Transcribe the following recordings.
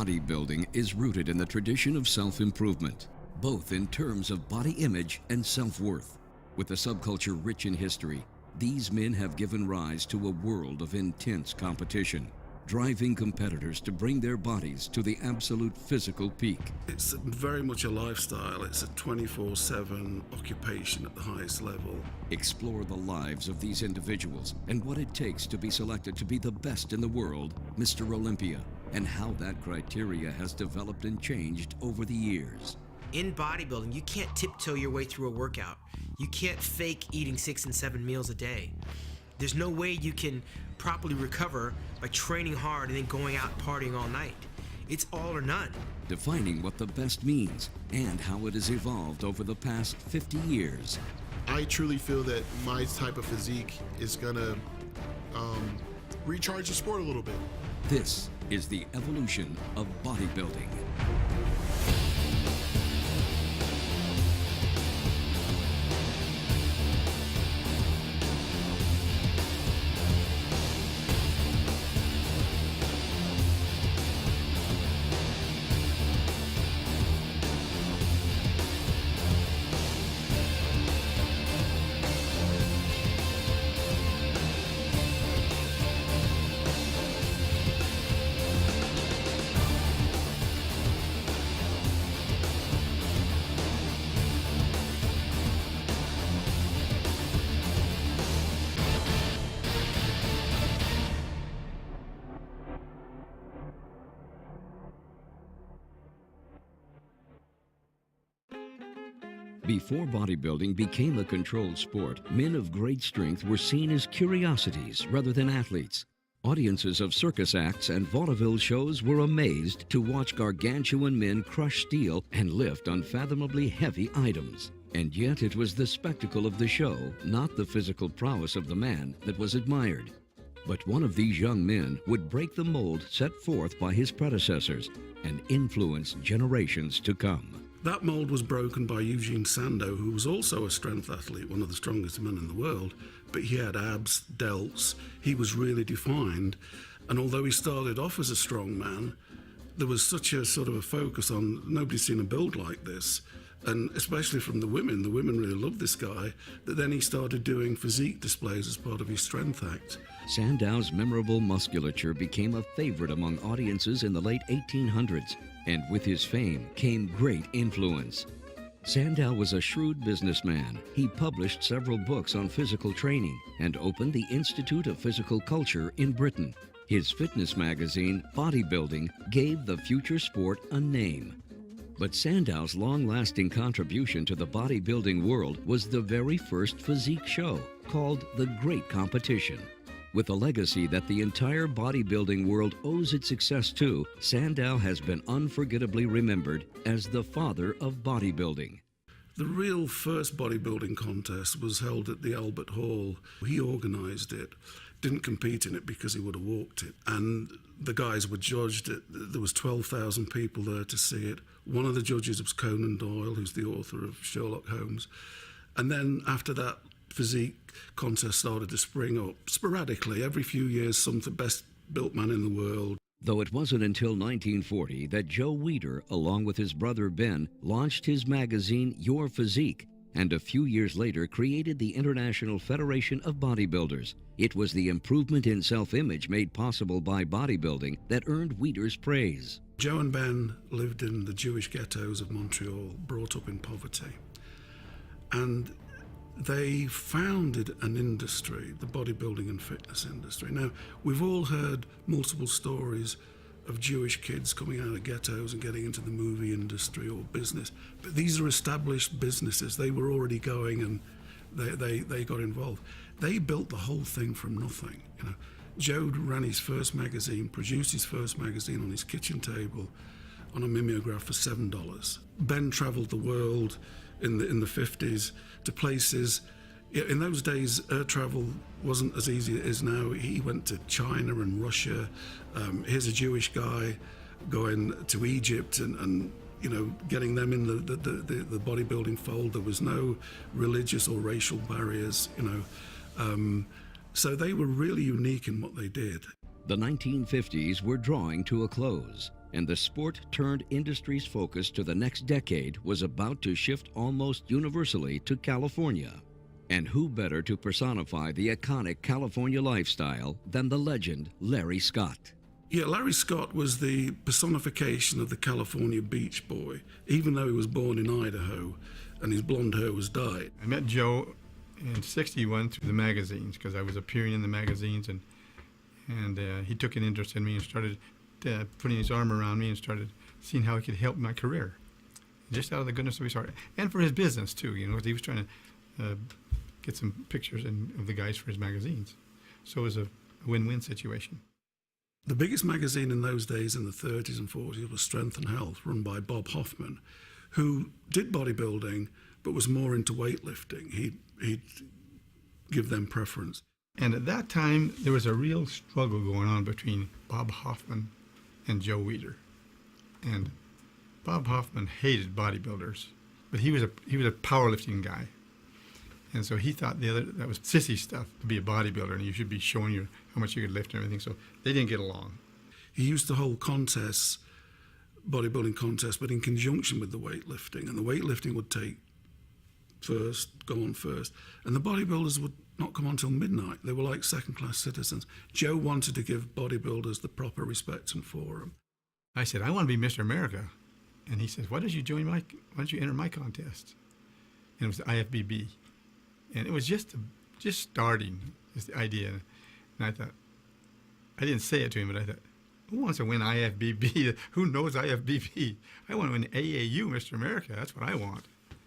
Bodybuilding is rooted in the tradition of self-improvement, both in terms of body image and self-worth. With a subculture rich in history, these men have given rise to a world of intense competition, driving competitors to bring their bodies to the absolute physical peak. It's very much a lifestyle. It's a 24/7 occupation at the highest level. Explore the lives of these individuals and what it takes to be selected to be the best in the world, Mr. Olympia, and how that criteria has developed and changed over the years. In bodybuilding, you can't tiptoe your way through a workout. You can't fake eating 6 and 7 meals a day. There's no way you can properly recover by training hard and then going out partying all night. It's all or none. Defining what the best means and how it has evolved over the past 50 years. I truly feel that my type of physique is gonna recharge the sport a little bit. This is the evolution of bodybuilding. Before bodybuilding became a controlled sport, men of great strength were seen as curiosities rather than athletes. Audiences of circus acts and vaudeville shows were amazed to watch gargantuan men crush steel and lift unfathomably heavy items. And yet it was the spectacle of the show, not the physical prowess of the man, that was admired. But one of these young men would break the mold set forth by his predecessors and influence generations to come. That mold was broken by Eugene Sandow, who was also a strength athlete, one of the strongest men in the world, but he had abs, delts, he was really defined. And although he started off as a strong man, there was such a sort of a focus on nobody's seen a build like this. And especially from the women really loved this guy, that then he started doing physique displays as part of his strength act. Sandow's memorable musculature became a favorite among audiences in the late 1800s, and with his fame came great influence. Sandow was a shrewd businessman. He published several books on physical training and opened the Institute of Physical Culture in Britain. His fitness magazine, Bodybuilding, gave the future sport a name. But Sandow's long-lasting contribution to the bodybuilding world was the very first physique show, called The Great Competition. With a legacy that the entire bodybuilding world owes its success to, Sandow has been unforgettably remembered as the father of bodybuilding. The real first bodybuilding contest was held at the Albert Hall. He organised it, didn't compete in it because he would have walked it. And the guys were judged. There was 12,000 people there to see it. One of the judges was Conan Doyle, who's the author of Sherlock Holmes. And then after that, physique contest started to spring up sporadically. Every few years, some of the best built man in the world. Though it wasn't until 1940 that Joe Weider, along with his brother Ben, launched his magazine Your Physique, and a few years later created the International Federation of Bodybuilders. It was the improvement in self-image made possible by bodybuilding that earned Weider's praise. Joe and Ben lived in the Jewish ghettos of Montreal, brought up in poverty. And they founded an industry, the bodybuilding and fitness industry. Now, we've all heard multiple stories of Jewish kids coming out of ghettos and getting into the movie industry or business, but these are established businesses. They were already going and they got involved. They built the whole thing from nothing. You know, Joe ran his first magazine, produced his first magazine on his kitchen table on a mimeograph for $7. Ben traveled the world in the 50s to places. In those days, air travel wasn't as easy as it is now. He went to China and Russia. Here's a Jewish guy going to Egypt and you know, getting them in the bodybuilding fold. There was no religious or racial barriers, you know. So they were really unique in what they did. The 1950s were drawing to a close. And the sport turned industry's focus to the next decade was about to shift almost universally to California. And who better to personify the iconic California lifestyle than the legend Larry Scott? Yeah, Larry Scott was the personification of the California beach boy, even though he was born in Idaho and his blonde hair was dyed. I met Joe in '61 through the magazines because I was appearing in the magazines, and he took an interest in me and started putting his arm around me and started seeing how he could help my career, just out of the goodness of his heart, and for his business too. You know, he was trying to get some pictures of the guys for his magazines, so it was a win-win situation. The biggest magazine in those days, in the 30s and 40s, was Strength and Health, run by Bob Hoffman, who did bodybuilding but was more into weightlifting. He'd give them preference. And at that time, there was a real struggle going on between Bob Hoffman and Joe Weider. And Bob Hoffman hated bodybuilders, but he was a powerlifting guy. And so he thought that was sissy stuff to be a bodybuilder, and you should be showing how much you could lift and everything. So they didn't get along. He used to hold contests, bodybuilding contests, but in conjunction with the weightlifting. And the weightlifting would take first, go on first. And the bodybuilders would not come on till midnight. They were like second-class citizens. Joe wanted to give bodybuilders the proper respect and forum. I said, I want to be Mr. America. And he says, why don't you enter my contest? And it was the IFBB. And it was just starting, just the idea. And I thought, I didn't say it to him, but I thought, who wants to win IFBB? Who knows IFBB? I want to win AAU, Mr. America. That's what I want.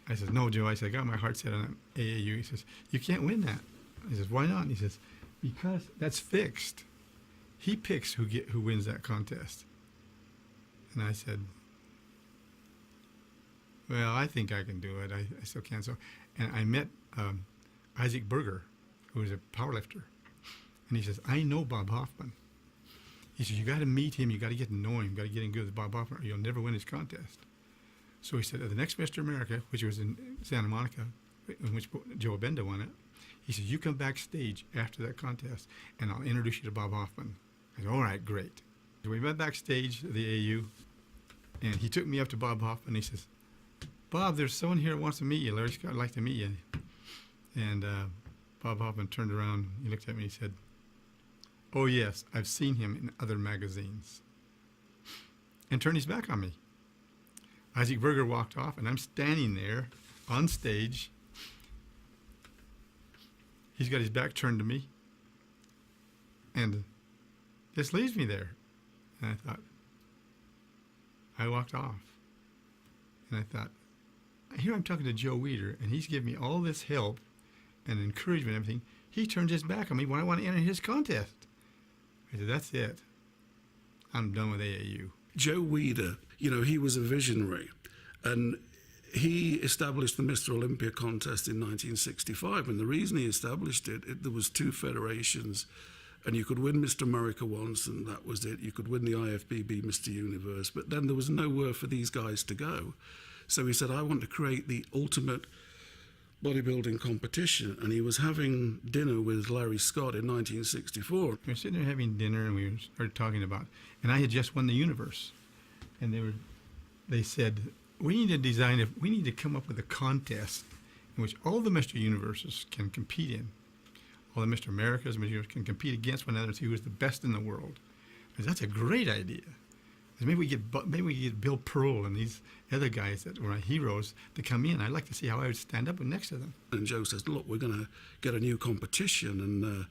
I said, no, Joe. I said, I got my heart set on AAU. He says, you can't win that. I says, why not? And he says, because that's fixed. He picks who wins that contest. And I said, well, I think I can do it. I still can. So, and I met Isaac Berger, who was a powerlifter. And he says, I know Bob Hoffman. He says, you got to meet him. You got to get to know him. You got to get in good with Bob Hoffman, or you'll never win his contest. So he said, at the next Mr. America, which was in Santa Monica, in which Joe Abenda won it, he says, you come backstage after that contest, and I'll introduce you to Bob Hoffman. I said, all right, great. So we went backstage at the AU, and he took me up to Bob Hoffman. He says, Bob, there's someone here that wants to meet you. Larry Scott would like to meet you. And Bob Hoffman turned around, he looked at me, he said, oh yes, I've seen him in other magazines. And turned his back on me. Isaac Berger walked off, and I'm standing there on stage. He's got his back turned to me, and just leaves me there. And I thought, I walked off. And I thought, here I'm talking to Joe Weider, and he's giving me all this help and encouragement and everything. He turned his back on me when I want to enter his contest. I said, that's it. I'm done with AAU. Joe Weider, you know, he was a visionary, and he established the Mr. Olympia contest in 1965. And the reason he established it, there was two federations, and you could win Mr. America once, and that was it. You could win the IFBB Mr. Universe, but then there was nowhere for these guys to go. So he said, I want to create the ultimate bodybuilding competition. And he was having dinner with Larry Scott in 1964. We were sitting there having dinner, and we started talking about, and I had just won the universe. And they said, we need to come up with a contest in which all the Mr. Universes can compete in. All the Mr. Americas, Mr. Universe can compete against one another and see who's the best in the world. I said, that's a great idea. Maybe we get Bill Pearl and these other guys that were my heroes to come in. I'd like to see how I would stand up next to them. And Joe says, look, we're going to get a new competition, and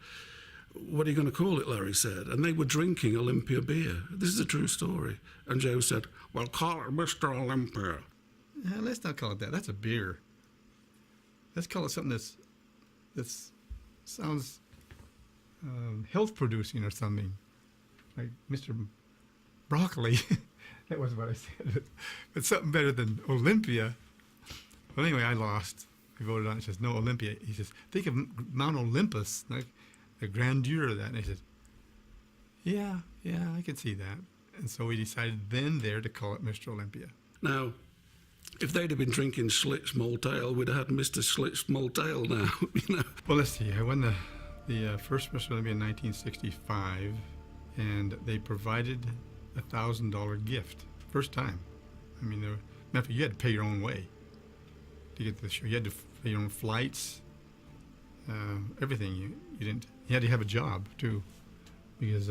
what are you going to call it, Larry said. And they were drinking Olympia beer. This is a true story. And Joe said, well, call it Mr. Olympia. Let's not call it that. That's a beer. Let's call it something that sounds health-producing or something, like Mr. Broccoli. That wasn't what I said. But something better than Olympia. Well, anyway, I lost. I voted on it. He says, no, Olympia. He says, think of Mount Olympus, like the grandeur of that. And I said, yeah, I can see that. And so we decided then there to call it Mr. Olympia. Now, if they'd have been drinking Schlitz Maltail, we'd have had Mr. Schlitz Maltail now, you know. Well, let's see. I won the first Mr. Olympia in 1965, and they provided $1,000 gift. First time. I mean, you had to pay your own way to get to the show. You had to pay your own flights, everything. You had to have a job too, because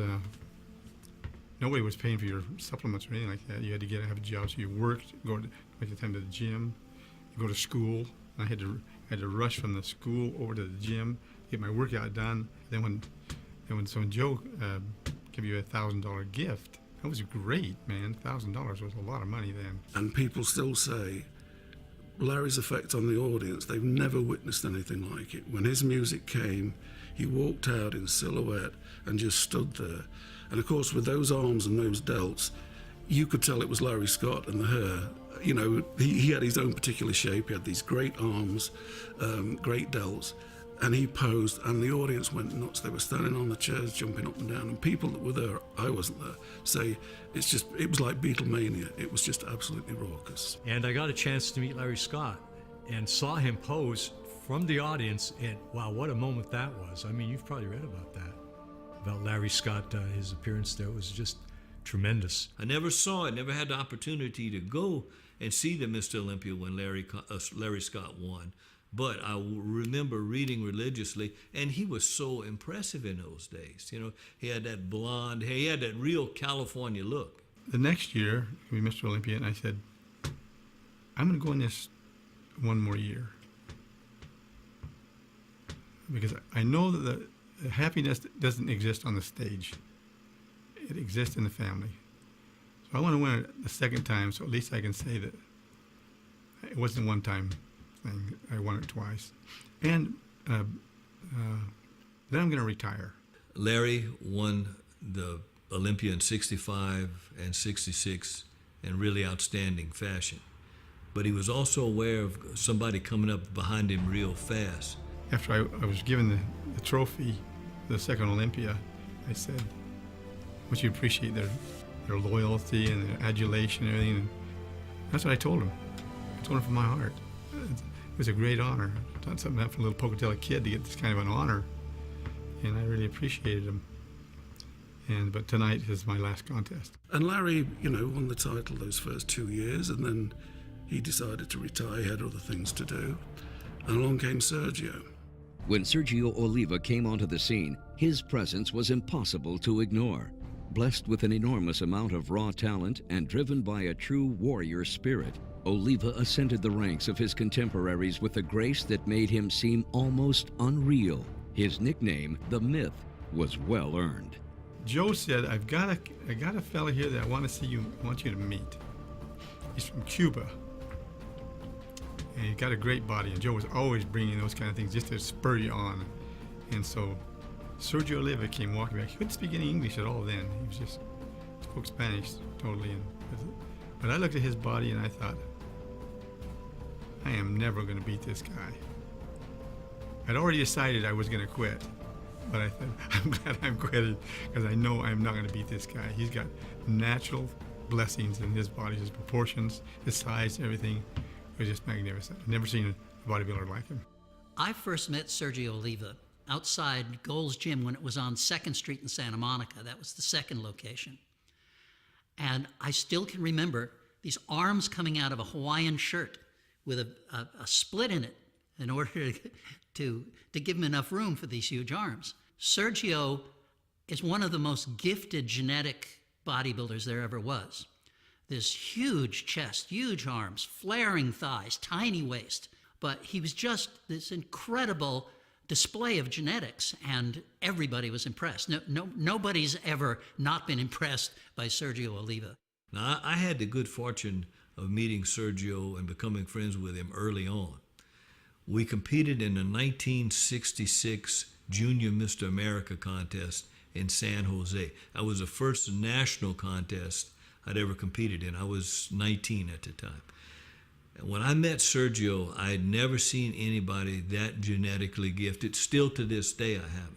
nobody was paying for your supplements or anything like that. You had to have a job, so you worked, make the time to the gym, you go to school. I had to rush from the school over to the gym, get my workout done. Then when Joe gave you $1,000 gift, that was great, man. $1,000 was a lot of money then. And people still say Larry's effect on the audience, they've never witnessed anything like it. When his music came, he walked out in silhouette and just stood there. And of course, with those arms and those delts, you could tell it was Larry Scott and the hair. You know, he had his own particular shape. He had these great arms, great delts, and he posed, and the audience went nuts. They were standing on the chairs, jumping up and down, and people that were there, I wasn't there, say it was like Beatlemania. It was just absolutely raucous. And I got a chance to meet Larry Scott and saw him pose from the audience, and wow, what a moment that was. I mean, you've probably read about that, about Larry Scott, his appearance there was just tremendous. I never saw it, never had the opportunity to go and see the Mr. Olympia when Larry Scott won. But I remember reading religiously, and he was so impressive in those days. You know, he had that blonde hair, he had that real California look. The next year, we Mr. Olympia, and I said, I'm going to go in this one more year. Because I know that the happiness doesn't exist on the stage. It exists in the family. So I want to win it the second time, so at least I can say that it wasn't one time thing. I won it twice. And then I'm going to retire. Larry won the Olympia in 65 and 66 in really outstanding fashion. But he was also aware of somebody coming up behind him real fast. After I was given the trophy, the second Olympia, I said, I want you to appreciate their loyalty and their adulation and everything. And that's what I told him. I told him from my heart. It was a great honor. I've done something for a little Pocatello kid to get this kind of an honor, and I really appreciated him. But tonight is my last contest. And Larry, you know, won the title those first 2 years, and then he decided to retire. He had other things to do. And along came Sergio. When Sergio Oliva came onto the scene, his presence was impossible to ignore. Blessed with an enormous amount of raw talent and driven by a true warrior spirit, Oliva ascended the ranks of his contemporaries with a grace that made him seem almost unreal. His nickname, The Myth, was well earned. Joe said, I got a fella here that I want you to meet. He's from Cuba. And he got a great body, and Joe was always bringing those kind of things just to spur you on. And so Sergio Oliva came walking back. He couldn't speak any English at all then. He spoke Spanish totally. But I looked at his body and I thought, I am never going to beat this guy. I'd already decided I was going to quit, but I thought, I'm glad I'm quitting because I know I'm not going to beat this guy. He's got natural blessings in his body, his proportions, his size, everything. It was just magnificent. I've never seen a bodybuilder like him. I first met Sergio Oliva outside Gold's Gym when it was on 2nd Street in Santa Monica. That was the second location. And I still can remember these arms coming out of a Hawaiian shirt with a split in it in order to give him enough room for these huge arms. Sergio is one of the most gifted genetic bodybuilders there ever was. This huge chest, huge arms, flaring thighs, tiny waist. But he was just this incredible display of genetics, and everybody was impressed. Nobody's ever not been impressed by Sergio Oliva. Now, I had the good fortune of meeting Sergio and becoming friends with him early on. We competed in the 1966 Junior Mr. America contest in San Jose. That was the first national contest I'd ever competed in. I was 19 at the time. When I met Sergio, I had never seen anybody that genetically gifted. Still to this day, I haven't.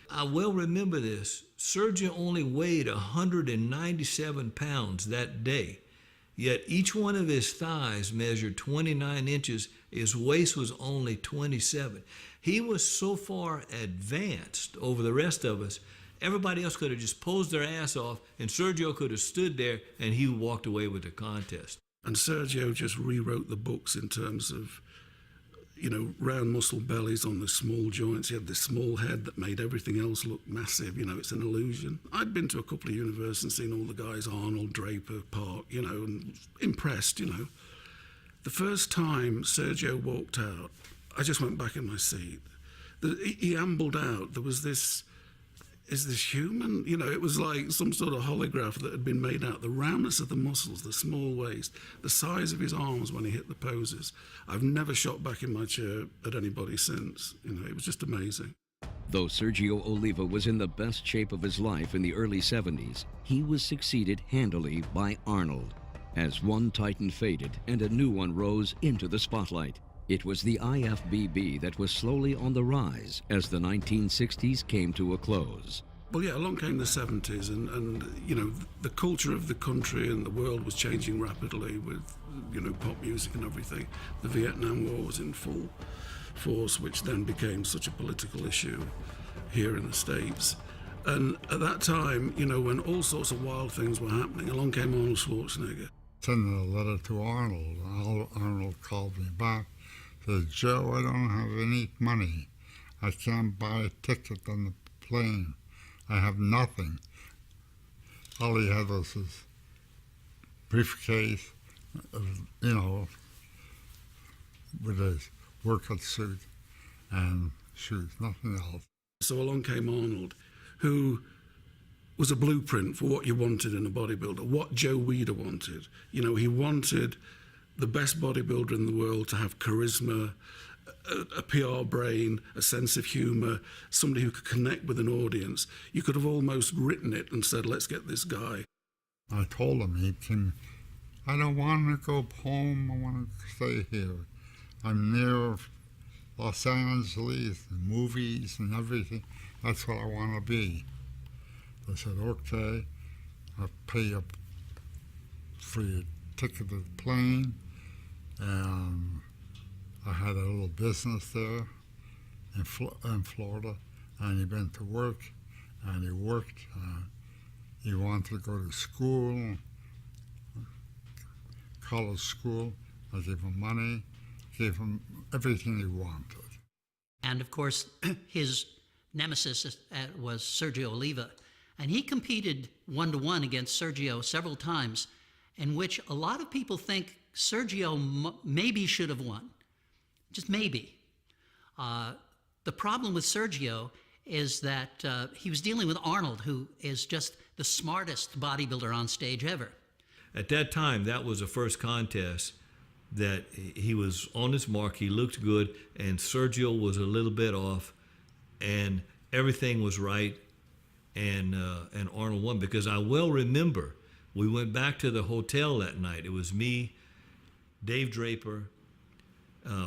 I well remember this. Sergio only weighed 197 pounds that day, yet each one of his thighs measured 29 inches. His waist was only 27. He was so far advanced over the rest of us, Everybody else could have just posed their ass off, and Sergio could have stood there, and he walked away with the contest. And Sergio just rewrote the books in terms of, round muscle bellies on the small joints. He had this small head that made everything else look massive. It's an illusion. I'd been to a couple of universities and seen all the guys, Arnold, Draper, Park, and impressed, The first time Sergio walked out, I just went back in my seat. He ambled out. There was this, is this human? It was like some sort of holograph that had been made out. The roundness of the muscles, the small waist, the size of his arms when he hit the poses. I've never shot back in my chair at anybody since. It was just amazing. Though Sergio Oliva was in the best shape of his life in the early 70s, he was succeeded handily by Arnold. As one titan faded and a new one rose into the spotlight, it was the IFBB that was slowly on the rise as the 1960s came to a close. Well, yeah, along came the 70s, and the culture of the country and the world was changing rapidly with, pop music and everything. The Vietnam War was in full force, which then became such a political issue here in the States. And at that time, when all sorts of wild things were happening, along came Arnold Schwarzenegger. Sending a letter to Arnold. Arnold called me back. Said, Joe, I don't have any money. I can't buy a ticket on the plane. I have nothing. All he had was his briefcase, with his workout suit and shoes, nothing else. So along came Arnold, who was a blueprint for what you wanted in a bodybuilder, what Joe Weider wanted. He wanted the best bodybuilder in the world to have charisma, a PR brain, a sense of humor, somebody who could connect with an audience. You could have almost written it and said, let's get this guy. I told him, I don't want to go home, I want to stay here. I'm near Los Angeles, and movies and everything. That's what I want to be. I said, okay, I'll pay up for your ticket to the plane. And I had a little business there in Florida, and he went to work, and he worked. He wanted to go to school, college school. I gave him money, gave him everything he wanted. And of course, his nemesis was Sergio Oliva. And he competed 1-to-1 against Sergio several times, in which a lot of people think Sergio maybe should have won. Just maybe. The problem with Sergio is that he was dealing with Arnold, who is just the smartest bodybuilder on stage ever. At that time, that was the first contest that he was on his mark, he looked good, and Sergio was a little bit off, and everything was right, and Arnold won. Because I well remember, we went back to the hotel that night. It was me, Dave Draper,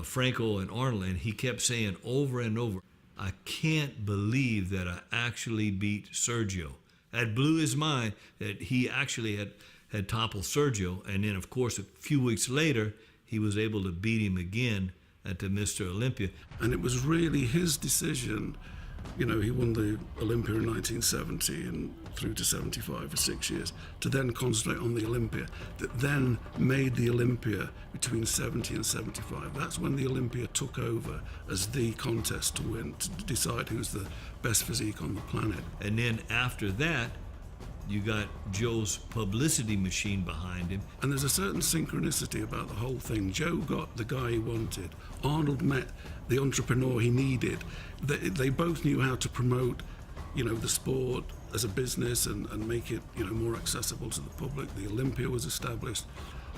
Franco, and Arnold, and he kept saying over and over, I can't believe that I actually beat Sergio. That blew his mind that he actually had toppled Sergio. And then, of course, a few weeks later, he was able to beat him again at the Mr. Olympia. And it was really his decision. He won the Olympia in 1970 and through to 75 for 6 years, to then concentrate on the Olympia, that then made the Olympia between 70 and 75. That's when the Olympia took over as the contest to win, to decide who's the best physique on the planet. And then after that, you got Joe's publicity machine behind him. And there's a certain synchronicity about the whole thing. Joe got the guy he wanted. Arnold met the entrepreneur he needed. They both knew how to promote, the sport as a business and make it, more accessible to the public. The Olympia was established.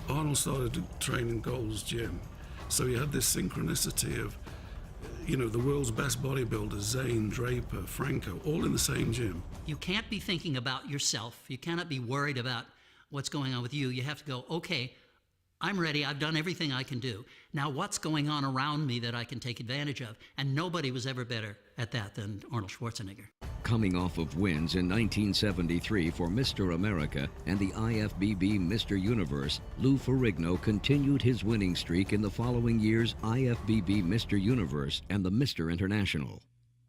Arnold started to train in Gold's Gym. So you had this synchronicity of, the world's best bodybuilders, Zane, Draper, Franco, all in the same gym. You can't be thinking about yourself. You cannot be worried about what's going on with you. You have to go, okay, I'm ready. I've done everything I can do. Now what's going on around me that I can take advantage of? And nobody was ever better at that than Arnold Schwarzenegger. Coming off of wins in 1973 for Mr. America and the IFBB Mr. Universe, Lou Ferrigno continued his winning streak in the following year's IFBB Mr. Universe and the Mr. International.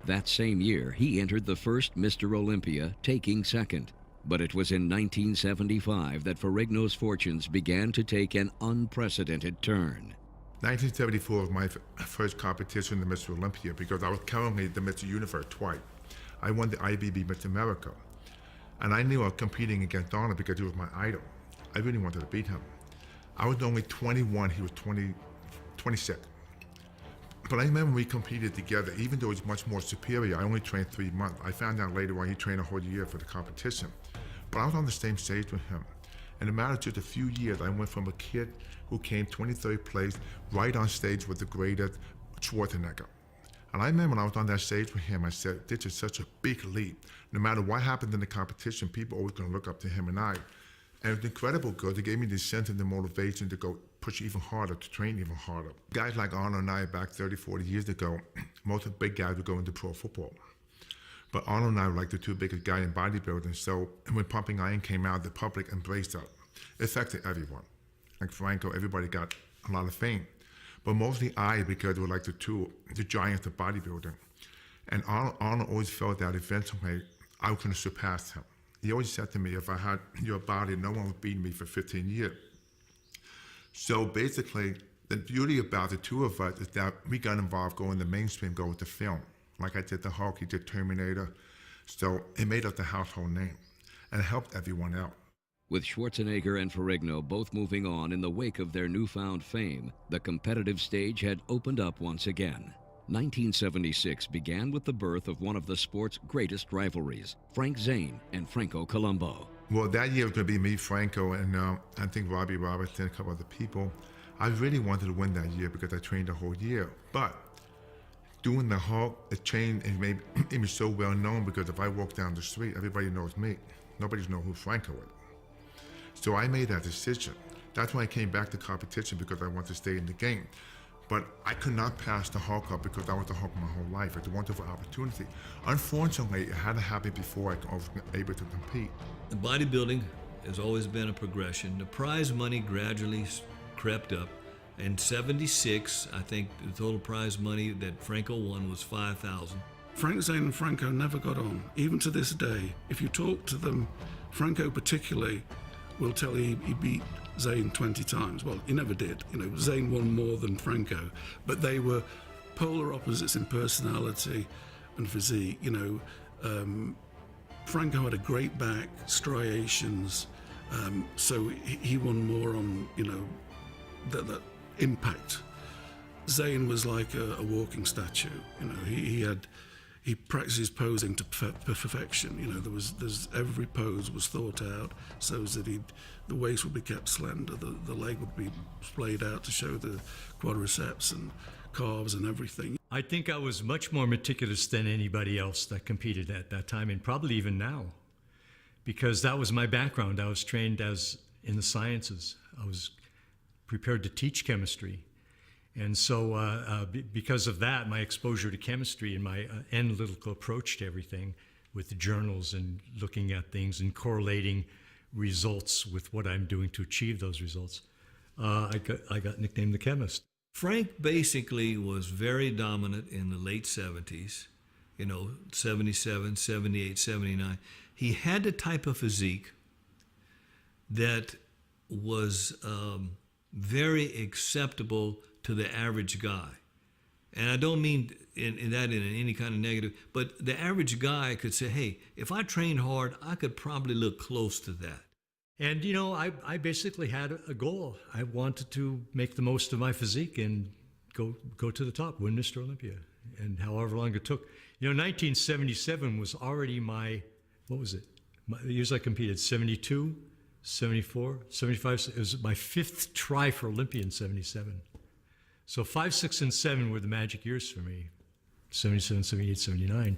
That same year, he entered the first Mr. Olympia, taking second. But it was in 1975 that Ferrigno's fortunes began to take an unprecedented turn. 1974 was my first competition in Mr. Olympia because I was currently the Mr. Universe twice. I won the IBB Mr. America. And I knew I was competing against Donald because he was my idol. I really wanted to beat him. I was only 21, he was 26. But I remember we competed together, even though he's much more superior. I only trained 3 months. I found out later on he trained a whole year for the competition. But I was on the same stage with him. In a matter of just a few years, I went from a kid who came 23rd place right on stage with the greatest Schwarzenegger. And I remember when I was on that stage with him, I said, this is such a big leap. No matter what happened in the competition, people are always going to look up to him and I. And it was incredible because it gave me the sense and the motivation to go push even harder, to train even harder. Guys like Arnold and I back 30, 40 years ago, most of the big guys would go into pro football. But Arnold and I were like the two biggest guys in bodybuilding. So when Pumping Iron came out, the public embraced us. It affected everyone. Like Franco, everybody got a lot of fame. But mostly I, because we're like the giants of bodybuilding. And Arnold always felt that eventually I was going to surpass him. He always said to me, if I had your body, no one would beat me for 15 years. So basically, the beauty about the two of us is that we got involved going the mainstream, go with the film. Like I did the Hulk, he did Terminator. So it made us the household name. And it helped everyone out. With Schwarzenegger and Ferrigno both moving on in the wake of their newfound fame, the competitive stage had opened up once again. 1976 began with the birth of one of the sport's greatest rivalries, Frank Zane and Franco Columbu. Well, that year was going to be me, Franco, and I think Robbie Robertson, a couple other people. I really wanted to win that year because I trained the whole year. But doing the Hulk, it changed and made me so well known because if I walk down the street, everybody knows me. Nobody knows who Franco is. So I made that decision. That's why I came back to competition because I wanted to stay in the game. But I could not pass the Hulk up because I was the Hulk my whole life. It's a wonderful opportunity. Unfortunately, it had to happen before I was able to compete. The bodybuilding has always been a progression. The prize money gradually crept up. In '76, I think the total prize money that Franco won was $5,000. Frank Zane and Franco never got on. Even to this day, if you talk to them, Franco particularly will tell you he beat Zane 20 times. Well, he never did. You know, Zane won more than Franco, but they were polar opposites in personality and physique. You know, Franco had a great back, striations, so he won more on, you know, that impact. Zane was like a walking statue. You know, he practiced his posing to perfection. You know, there's every pose was thought out so that the waist would be kept slender, the leg would be splayed out to show the quadriceps and calves and everything. I think I was much more meticulous than anybody else that competed at that time, and probably even now, because that was my background. I was trained in the sciences. I was prepared to teach chemistry. And so because of that, my exposure to chemistry and my analytical approach to everything with the journals and looking at things and correlating results with what I'm doing to achieve those results, I got nicknamed the chemist. Frank basically was very dominant in the late 70s, you know, 77, 78, 79. He had the type of physique that was very acceptable to the average guy. And I don't mean in any kind of negative, but the average guy could say, hey, if I trained hard, I could probably look close to that. And, you know, I basically had a goal. I wanted to make the most of my physique and go to the top, win Mr. Olympia, and however long it took. You know, 1977 was already the years I competed, 72, 74, 75. It was my 5th try for Olympia in 77. So 5, 6, and 7 were the magic years for me, 77, 78, 79.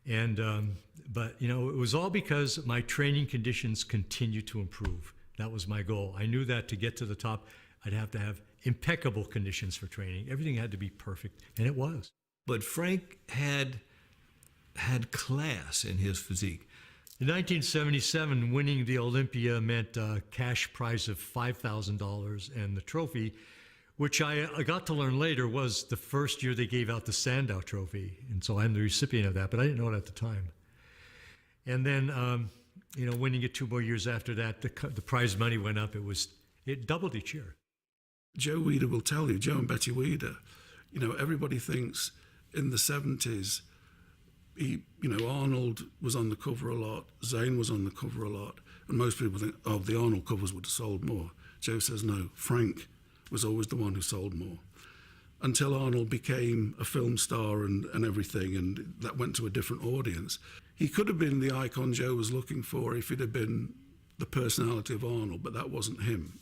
And, but, you know, it was all because my training conditions continued to improve. That was my goal. I knew that to get to the top, I'd have to have impeccable conditions for training. Everything had to be perfect, and it was. But Frank had class in his physique. In 1977, winning the Olympia meant a cash prize of $5,000, and the trophy which I got to learn later was the first year they gave out the Sandow Trophy. And so I'm the recipient of that, but I didn't know it at the time. And then, winning it 2 more years after that, the prize money went up. It doubled each year. Joe Weider will tell you, Joe and Betty Weider, everybody thinks in the 70s, Arnold was on the cover a lot, Zane was on the cover a lot, and most people think, oh, the Arnold covers would have sold more. Joe says, no, Frank was always the one who sold more. Until Arnold became a film star and everything, and that went to a different audience. He could have been the icon Joe was looking for if he'd have been the personality of Arnold, but that wasn't him,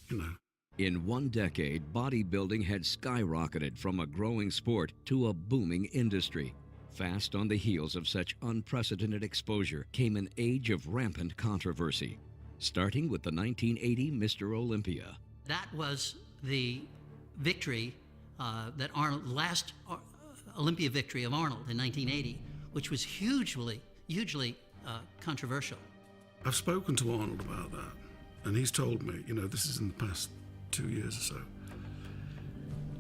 In 1 decade, bodybuilding had skyrocketed from a growing sport to a booming industry. Fast on the heels of such unprecedented exposure came an age of rampant controversy, starting with the 1980 Mr. Olympia. That was the victory that Arnold, last Olympia victory of Arnold in 1980, which was hugely controversial. I've spoken to Arnold about that, and he's told me, this is in the past 2 years or so.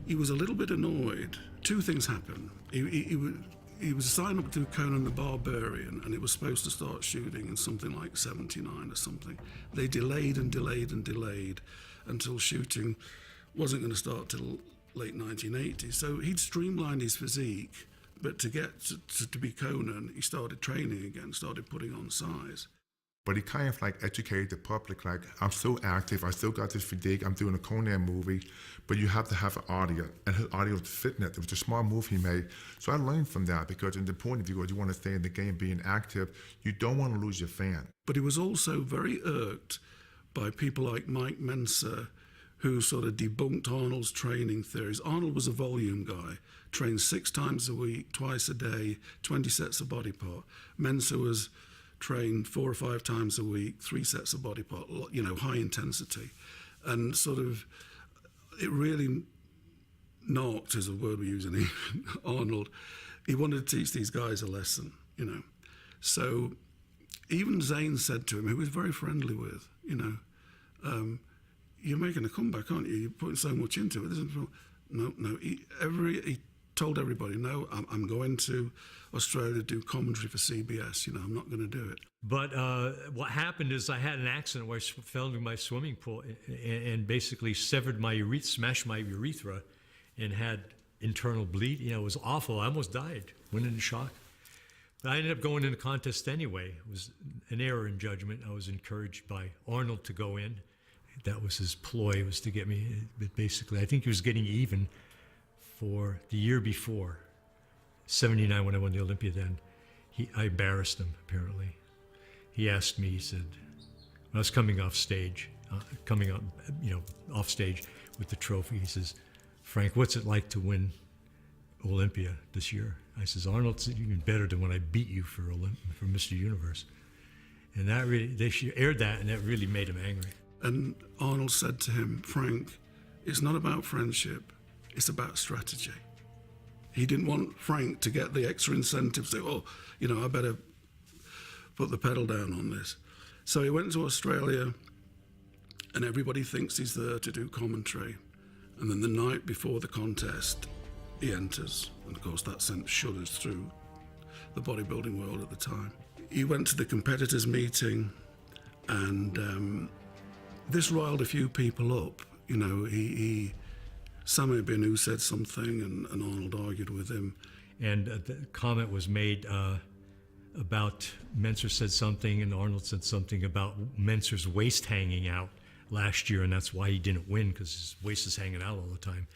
He was a little bit annoyed. 2 things happened. He was signed up to Conan the Barbarian, and it was supposed to start shooting in something like 79 or something. They delayed and delayed and delayed until shooting wasn't going to start till late 1980s. So he'd streamlined his physique, but to get to be Conan, he started training again, started putting on size. But he kind of educated the public, I'm so active, I still got this physique, I'm doing a Conan movie, but you have to have an audience, and his audience fitness. It was a smart move he made. So I learned from that, because in the point of view, you want to stay in the game being active, you don't want to lose your fan. But he was also very irked by people like Mike Mensa, who sort of debunked Arnold's training theories. Arnold was a volume guy, trained 6 times a week, twice a day, 20 sets of body part. Mensa was trained 4 or 5 times a week, 3 sets of body part, high intensity. And sort of, it really knocked, is a word we're using, Arnold. He wanted to teach these guys a lesson, So even Zane said to him, who he was very friendly with, you're making a comeback, aren't you? You're putting so much into it. No. He told everybody, no, I'm going to Australia to do commentary for CBS. I'm not going to do it. But what happened is I had an accident where I fell into my swimming pool and basically smashed my urethra and had internal bleed. It was awful. I almost died. Went into shock. But I ended up going in the contest anyway. It was an error in judgment. I was encouraged by Arnold to go in. That was his ploy, was to get me. But basically, I think he was getting even for the year before, 79, when I won the Olympia then. I embarrassed him, apparently. He asked me, he said, when I was coming off stage with the trophy, he says, Frank, what's it like to win Olympia this year? I says, Arnold's even better than when I beat you for Mr. Universe. And that really, they aired that, and that really made him angry. And Arnold said to him, Frank, it's not about friendship, it's about strategy. He didn't want Frank to get the extra incentive, say, I better put the pedal down on this. So he went to Australia, and everybody thinks he's there to do commentary. And then the night before the contest, he enters. And of course, that sent shudders through the bodybuilding world at the time. He went to the competitors' meeting, and this riled a few people up. Sami Binu said something, and Arnold argued with him. And the comment was made about Menser said something, and Arnold said something about Menser's waist hanging out last year, and that's why he didn't win, because his waist is hanging out all the time.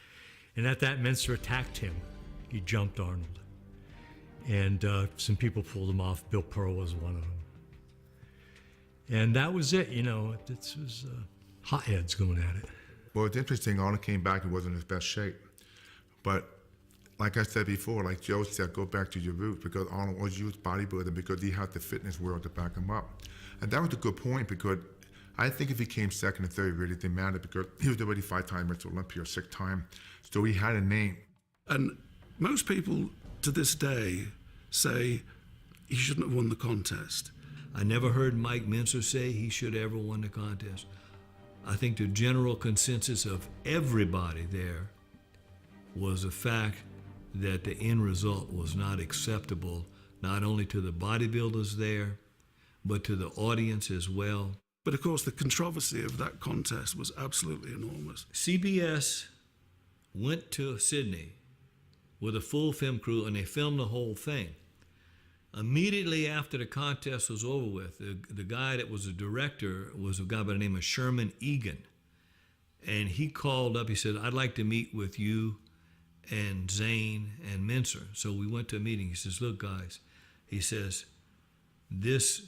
And at that, Menser attacked him. He jumped Arnold. And some people pulled him off. Bill Pearl was one of them. And that was it, It was hotheads going at it. Well, it's interesting, Arnold came back and wasn't in his best shape. But like I said before, like Joe said, go back to your roots, because Arnold always used bodybuilding because he had the fitness world to back him up. And that was a good point, because I think if he came second or third, it really didn't matter, because he was already 5-time Mr. Olympia, 6th time. So he had a name. And most people to this day say he shouldn't have won the contest. I never heard Mike Menser say he should have ever won the contest. I think the general consensus of everybody there was the fact that the end result was not acceptable, not only to the bodybuilders there, but to the audience as well. But of course, the controversy of that contest was absolutely enormous. CBS went to Sydney with a full film crew, and they filmed the whole thing. Immediately after the contest was over with, the guy that was the director was a guy by the name of Sherman Egan. And he called up, he said, "I'd like to meet with you and Zane and Mincer." So we went to a meeting. He says, "Look, guys," he says, "this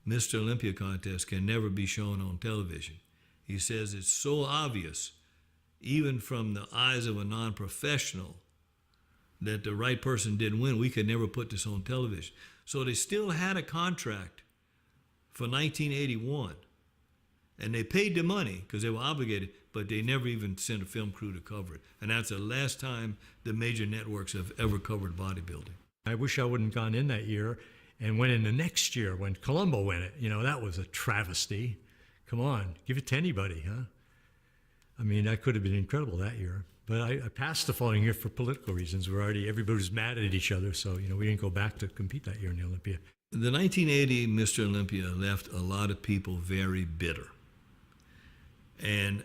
Mr. Olympia contest can never be shown on television." He says, "It's so obvious, even from the eyes of a non-professional, that the right person didn't win. We could never put this on television." So they still had a contract for 1981. And they paid the money because they were obligated, but they never even sent a film crew to cover it. And that's the last time the major networks have ever covered bodybuilding. I wish I wouldn't gone in that year and went in the next year when Colombo won it. You know, that was a travesty. Come on, give it to anybody, huh? I mean, that could have been incredible that year. But I passed the following year for political reasons. Everybody was mad at each other, so, you know, we didn't go back to compete that year in the Olympia. The 1980 Mr. Olympia left a lot of people very bitter. And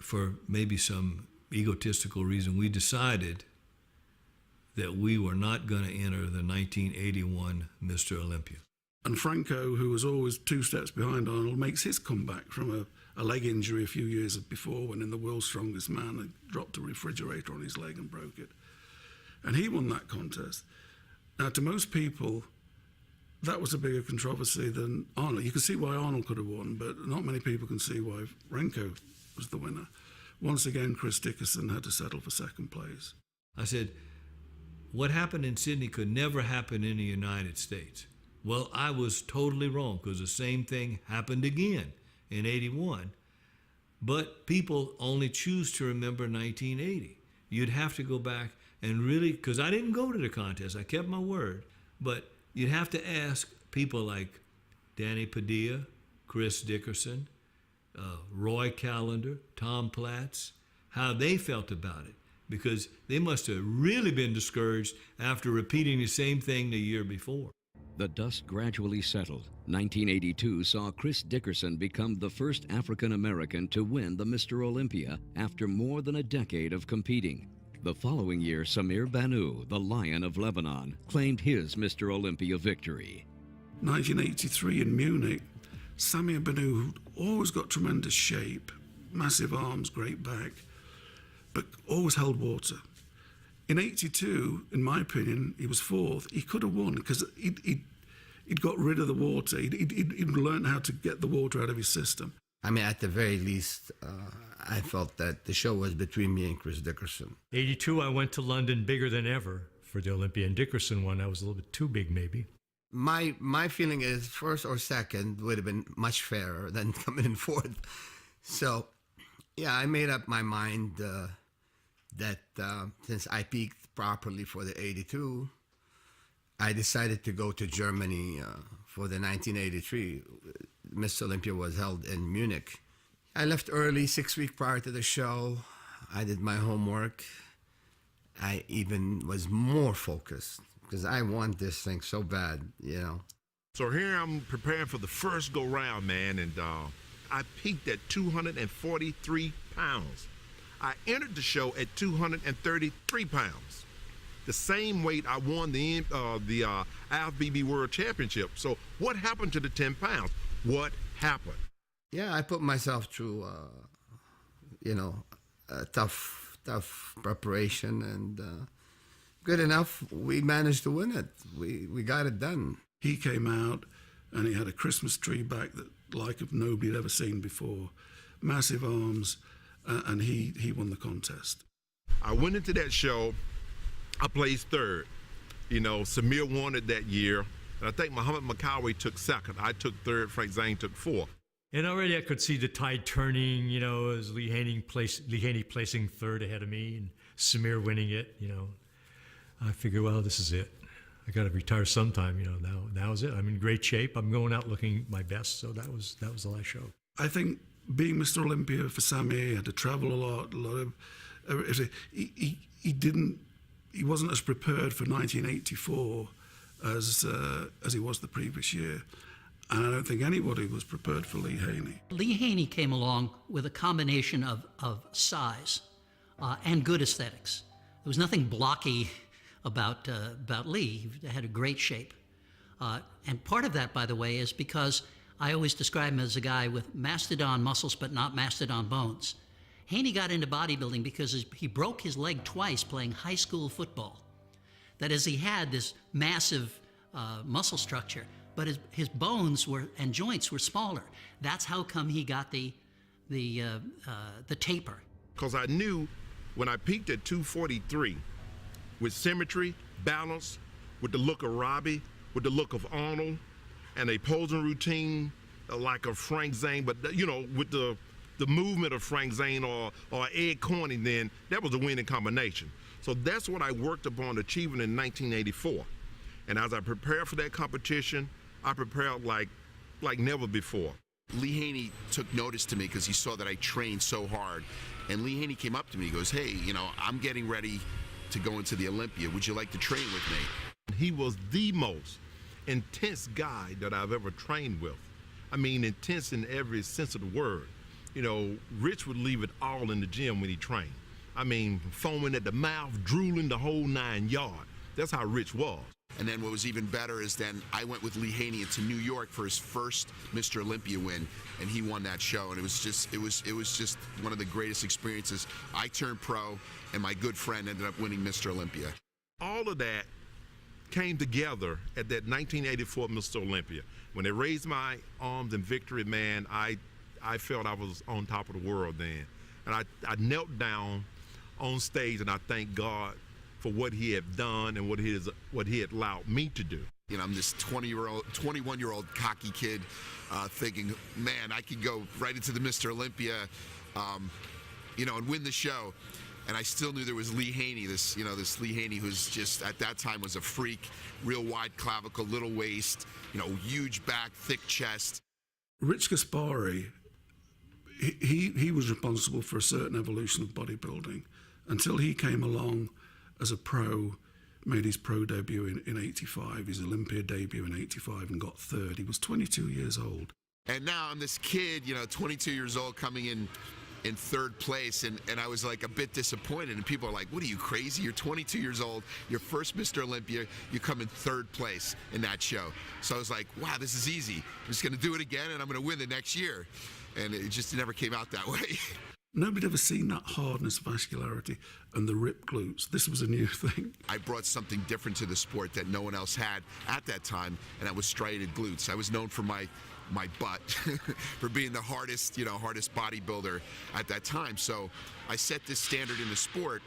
for maybe some egotistical reason, we decided that we were not going to enter the 1981 Mr. Olympia. And Franco, who was always 2 steps behind Arnold, makes his comeback from a leg injury a few years before, when in the World's Strongest Man, he dropped a refrigerator on his leg and broke it. And he won that contest. Now, to most people, that was a bigger controversy than Arnold. You can see why Arnold could have won, but not many people can see why Franco was the winner. Once again, Chris Dickerson had to settle for second place. I said, what happened in Sydney could never happen in the United States. Well, I was totally wrong, because the same thing happened again in 81. But people only choose to remember 1980. You'd have to go back and really, because I didn't go to the contest, I kept my word, but you'd have to ask people like Danny Padilla, Chris Dickerson, Roy Callender, Tom Platz, how they felt about it, because they must have really been discouraged after repeating the same thing the year before. The dust gradually settled. 1982 saw Chris Dickerson become the first African American to win the Mr. Olympia after more than a decade of competing. The following year, Samir Banu, the Lion of Lebanon, claimed his Mr. Olympia victory. 1983 in Munich, Samir Banu, who'd always got tremendous shape, massive arms, great back, but always held water. In 82, in my opinion, he was fourth. He could have won because he'd got rid of the water. He'd learned how to get the water out of his system. I mean, at the very least, I felt that the show was between me and Chris Dickerson. 82, I went to London bigger than ever for the Olympia, and Dickerson won. I was a little bit too big, maybe. My feeling is first or second would have been much fairer than coming in fourth. So, yeah, I made up my mind that since I peaked properly for the 82, I decided to go to Germany for the 1983. Miss Olympia was held in Munich. I left early, 6 weeks prior to the show. I did my homework. I even was more focused because I want this thing so bad, you know. So here I'm preparing for the first go round, man, and I peaked at 243 pounds. I entered the show at 233 pounds, the same weight I won the IFBB World Championship. So what happened to the 10 pounds? What happened? Yeah, I put myself through, a tough preparation, and good enough, we managed to win it. We got it done. He came out and he had a Christmas tree back that like nobody had ever seen before, massive arms, and he won the contest. I went into that show, I placed third. You know, Samir won it that year, and I think Muhammad Makawi took second. I took third, Frank Zane took fourth. And already I could see the tide turning, you know, as Lee Haney placing third ahead of me and Samir winning it, you know. I figured, well, this is it. I got to retire sometime, you know. Now is it. I'm in great shape. I'm going out looking my best. So that was the last show. I think being Mr. Olympia for Samir, he had to travel a lot of He wasn't as prepared for 1984 as he was the previous year. And I don't think anybody was prepared for Lee Haney. Lee Haney came along with a combination of size and good aesthetics. There was nothing blocky about Lee. He had a great shape. And part of that, by the way, is because I always describe him as a guy with mastodon muscles but not mastodon bones. Haney got into bodybuilding because he broke his leg twice playing high school football. That is, he had this massive muscle structure, but his bones and joints were smaller. That's how come he got the taper. Because I knew when I peaked at 243, with symmetry, balance, with the look of Robbie, with the look of Arnold, and a posing routine like a Frank Zane, but with the movement of Frank Zane or Ed Corning, then that was a winning combination. So that's what I worked upon achieving in 1984. And as I prepared for that competition, I prepared like never before. Lee Haney took notice to me because he saw that I trained so hard. And Lee Haney came up to me, he goes, hey, I'm getting ready to go into the Olympia. Would you like to train with me? He was the most intense guy that I've ever trained with. I mean, intense in every sense of the word. Rich would leave it all in the gym when he trained. I mean, foaming at the mouth, drooling the whole 9 yards. That's how Rich was. And then what was even better is then I went with Lee Haney into New York for his first Mr. Olympia win, and he won that show. And it was just one of the greatest experiences. I turned pro, and my good friend ended up winning Mr. Olympia. All of that came together at that 1984 Mr. Olympia. When they raised my arms in victory, man, I felt I was on top of the world then. And I knelt down on stage, and I thank God for what he had done and what he had allowed me to do. I'm this 21-year-old cocky kid thinking, man, I could go right into the Mr. Olympia, and win the show. And I still knew there was Lee Haney, this Lee Haney who's just at that time was a freak, real wide clavicle, little waist, huge back, thick chest. Rich Gaspari, he was responsible for a certain evolution of bodybuilding until he came along as a pro, made his pro debut in 85, his Olympia debut in 85 and got third. He was 22 years old. And now I'm this kid, 22 years old coming in third place, and I was like a bit disappointed, and people are like, what are you, crazy? You're 22 years old, your first Mr. Olympia, you come in third place in that show. So I was like, wow, this is easy. I'm just gonna do it again and I'm gonna win the next year. And it just never came out that way. Nobody had ever seen that hardness, vascularity, and the ripped glutes. This was a new thing. I brought something different to the sport that no one else had at that time, and that was striated glutes. I was known for my butt, for being the hardest bodybuilder at that time. So I set this standard in the sport,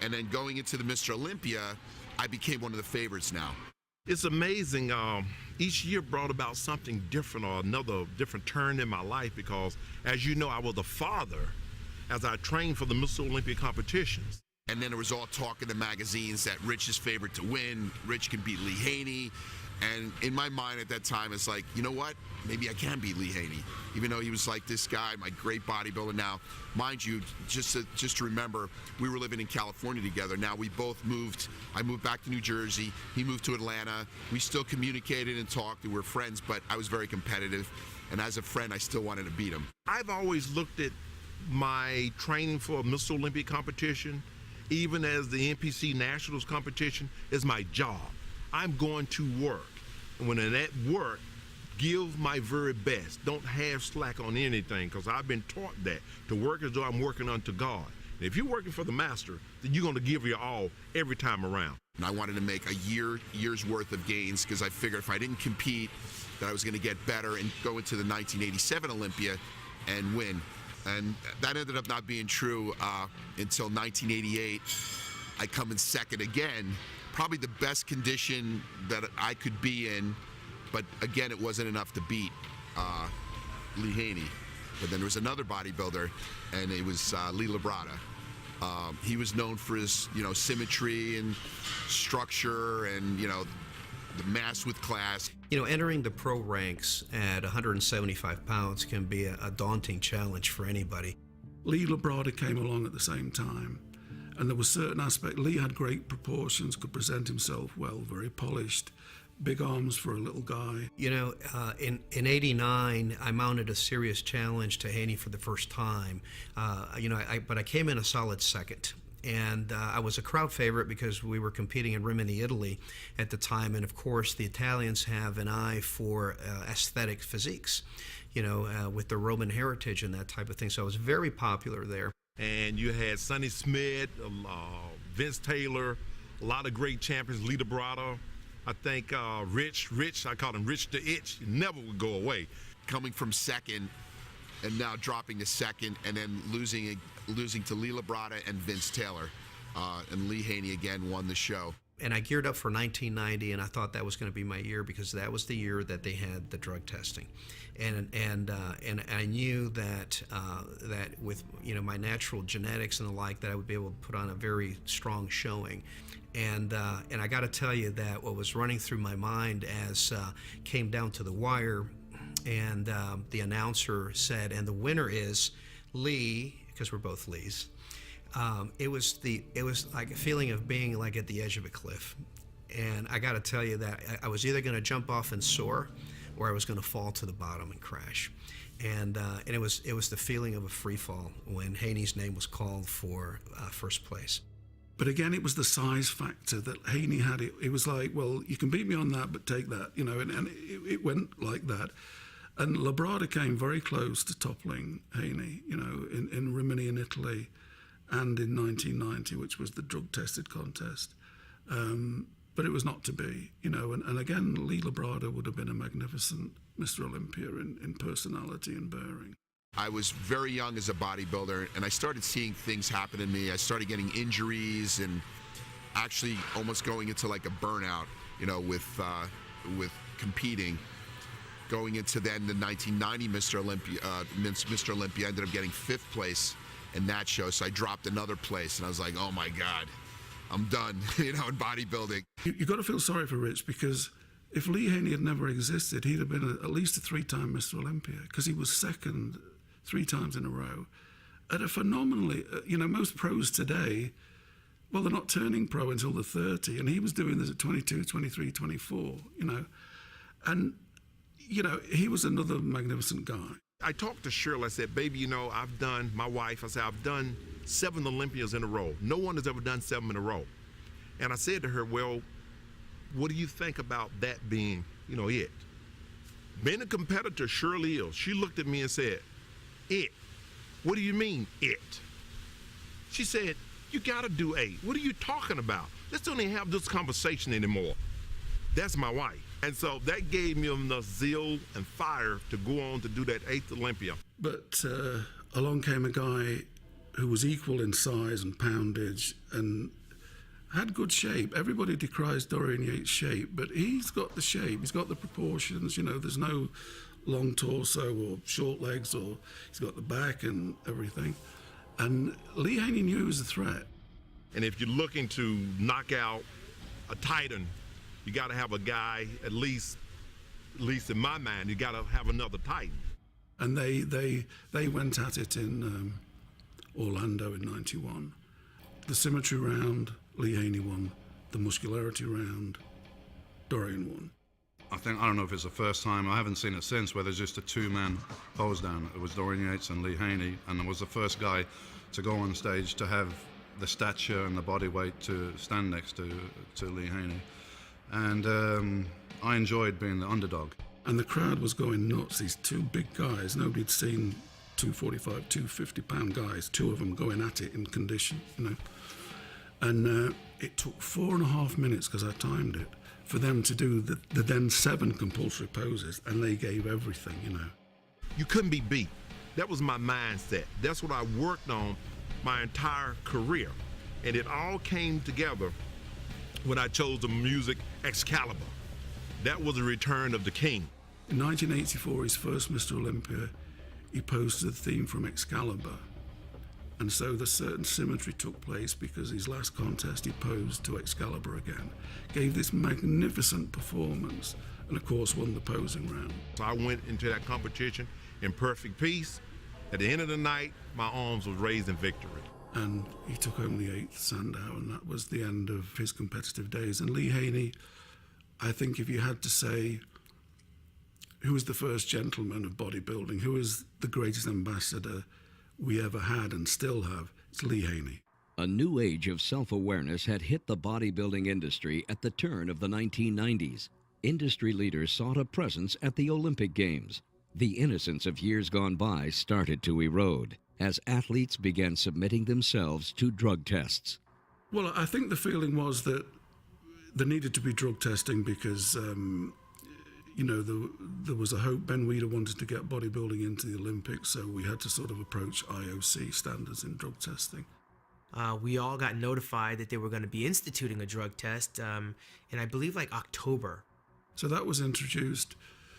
and then going into the Mr. Olympia, I became one of the favorites now. It's amazing. Each year brought about something different or another different turn in my life because, as you know, I was a father as I trained for the Mr. Olympia competitions. And then there was all talk in the magazines that Rich is favorite to win, Rich can beat Lee Haney. And in my mind at that time, it's like, you know what? Maybe I can beat Lee Haney, even though he was like this guy, my great bodybuilder. Now, mind you, just to remember, we were living in California together. Now we both moved. I moved back to New Jersey. He moved to Atlanta. We still communicated and talked. We were friends, but I was very competitive. And as a friend, I still wanted to beat him. I've always looked at my training for a Mr. Olympia competition, even as the NPC Nationals competition, as my job. I'm going to work. And when I'm at work, give my very best. Don't have slack on anything, because I've been taught that, to work as though I'm working unto God. And if you're working for the master, then you're going to give your all every time around. And I wanted to make a year's worth of gains, because I figured if I didn't compete, that I was going to get better and go into the 1987 Olympia and win. And that ended up not being true until 1988. I come in second again. Probably the best condition that I could be in, but again, it wasn't enough to beat Lee Haney. But then there was another bodybuilder, and it was Lee Labrada. He was known for his, symmetry and structure, and the mass with class. Entering the pro ranks at 175 pounds can be a daunting challenge for anybody. Lee Labrada came along at the same time. And there were certain aspects. Lee had great proportions, could present himself well, very polished, big arms for a little guy. You know, in '89, I mounted a serious challenge to Haney for the first time. But I came in a solid second. And I was a crowd favorite because we were competing in Rimini, Italy at the time. And of course, the Italians have an eye for aesthetic physiques, with the Roman heritage and that type of thing. So I was very popular there. And you had Sonny Smith, Vince Taylor, a lot of great champions, Lee Labrada. I think Rich, I called him Rich the Itch, he never would go away. Coming from second and now dropping to second and then losing to Lee Labrada and Vince Taylor. And Lee Haney again won the show. And I geared up for 1990, and I thought that was going to be my year because that was the year that they had the drug testing, and I knew that with my natural genetics and the like, that I would be able to put on a very strong showing. And I got to tell you that what was running through my mind as came down to the wire, and the announcer said, and the winner is Lee, because we're both Lees. It was like a feeling of being like at the edge of a cliff, and I got to tell you that I was either going to jump off and soar, or I was going to fall to the bottom and crash, and it was the feeling of a free fall when Haney's name was called for first place. But again, it was the size factor that Haney had. It was like, well, you can beat me on that, but take that, and it went like that. And Labrada came very close to toppling Haney, in Rimini in Italy, and in 1990, which was the drug-tested contest. But it was not to be, and again, Lee Labrada would have been a magnificent Mr. Olympia in personality and bearing. I was very young as a bodybuilder, and I started seeing things happen to me. I started getting injuries and actually almost going into like a burnout, with competing. Going into then the 1990 Mr. Olympia, ended up getting 5th place in that show, so I dropped another place, and I was like, oh my God, I'm done, in bodybuilding. You've got to feel sorry for Rich, because if Lee Haney had never existed, he'd have been at least a 3-time Mr. Olympia, because he was second 3 times in a row at a phenomenally, most pros today, well, they're not turning pro until they're 30, and he was doing this at 22, 23, 24, and he was another magnificent guy. I talked to Shirley. I said, baby, I've done 7 Olympias in a row. No one has ever done 7 in a row. And I said to her, well, what do you think about that being, it? Being a competitor surely is. She looked at me and said, it? What do you mean, it? She said, you got to do 8. What are you talking about? Let's don't even have this conversation anymore. That's my wife. And so that gave me enough zeal and fire to go on to do that 8th Olympia. But along came a guy who was equal in size and poundage and had good shape. Everybody decries Dorian Yates' shape, but he's got the shape, he's got the proportions, there's no long torso or short legs, or he's got the back and everything. And Lee Haney knew he was a threat. And if you're looking to knock out a Titan, you got to have a guy, at least in my mind, you got to have another Titan. And they went at it in Orlando in 91. The symmetry round, Lee Haney won. The muscularity round, Dorian won. I don't know if it's the first time, I haven't seen it since, where there's just a 2-man pose down. It was Dorian Yates and Lee Haney, and I was the first guy to go on stage to have the stature and the body weight to stand next to Lee Haney. And I enjoyed being the underdog. And the crowd was going nuts. These 2 big guys, nobody'd seen 245, 250-pound guys, 2 of them going at it in condition, And it took 4.5 minutes, because I timed it, for them to do the then 7 compulsory poses, and they gave everything, You couldn't be beat. That was my mindset. That's what I worked on my entire career. And it all came together when I chose the music Excalibur. That was the return of the king. In 1984, his first Mr. Olympia, he posed to the theme from Excalibur. And so the certain symmetry took place, because his last contest he posed to Excalibur again. Gave this magnificent performance, and of course won the posing round. So I went into that competition in perfect peace. At the end of the night, my arms was raised in victory. and he took home the 8th Sandow, and that was the end of his competitive days. And Lee Haney, I think if you had to say who was the first gentleman of bodybuilding, who is the greatest ambassador we ever had and still have, it's Lee Haney. A new age of self-awareness had hit the bodybuilding industry at the turn of the 1990s. Industry leaders sought a presence at the Olympic Games. The innocence of years gone by started to erode as athletes began submitting themselves to drug tests. Well, I think the feeling was that there needed to be drug testing because, there was a hope. Ben Weider wanted to get bodybuilding into the Olympics, so we had to sort of approach IOC standards in drug testing. We all got notified that they were going to be instituting a drug test in, I believe, like October. So that was introduced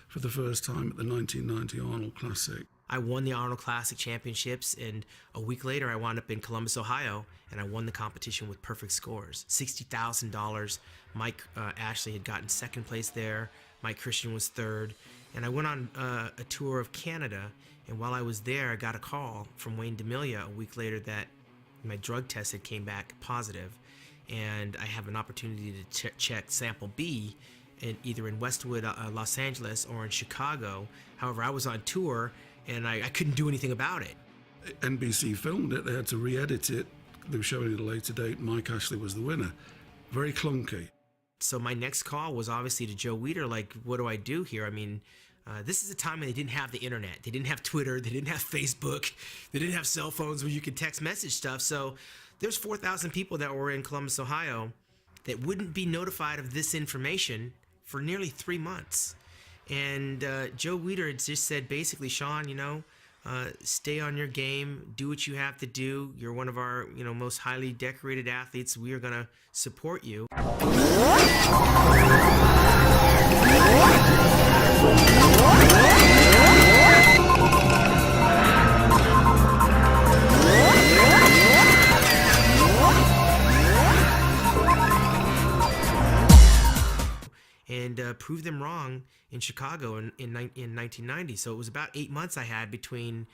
for the first time at the 1990 Arnold Classic. I won the Arnold Classic Championships, and a week later I wound up in Columbus, Ohio, and I won the competition with perfect scores. $60,000. Mike Ashley had gotten second place there. Mike Christian was third. And I went on a tour of Canada, and while I was there, I got a call from Wayne D'Amelia a week later that my drug test had came back positive, and I have an opportunity to check sample B either in Westwood, Los Angeles, or in Chicago. However, I was on tour, and I couldn't do anything about it. NBC filmed it. They had to re-edit it. They were showing it at a later date. Mike Ashley was the winner. Very clunky. So my next call was obviously to Joe Weider, like, what do I do here? I mean, this is a time when they didn't have the internet. They didn't have Twitter. They didn't have Facebook. They didn't have cell phones where you could text message stuff. So there's 4,000 people that were in Columbus, Ohio that wouldn't be notified of this information for nearly 3 months. And Joe Weider just said, basically, Sean, stay on your game, do what you have to do. You're one of our, most highly decorated athletes. We are going to support you. And prove them wrong in Chicago in 1990. So it was about 8 months I had between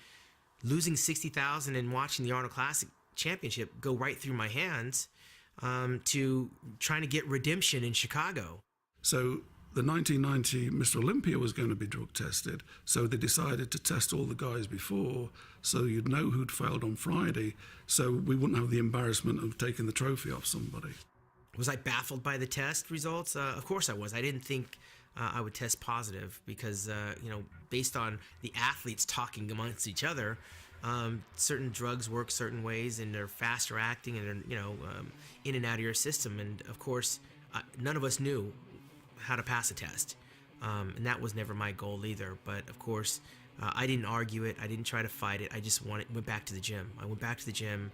losing $60,000 and watching the Arnold Classic Championship go right through my hands to trying to get redemption in Chicago. So the 1990 Mr. Olympia was going to be drug tested, so they decided to test all the guys before, so you'd know who'd failed on Friday, so we wouldn't have the embarrassment of taking the trophy off somebody. Was I baffled by the test results? Of course I was. I didn't think I would test positive because, based on the athletes talking amongst each other, certain drugs work certain ways and they're faster acting and they're, in and out of your system. And of course, none of us knew how to pass a test. And that was never my goal either. But of course, I didn't argue it. I didn't try to fight it. I just went back to the gym. I went back to the gym.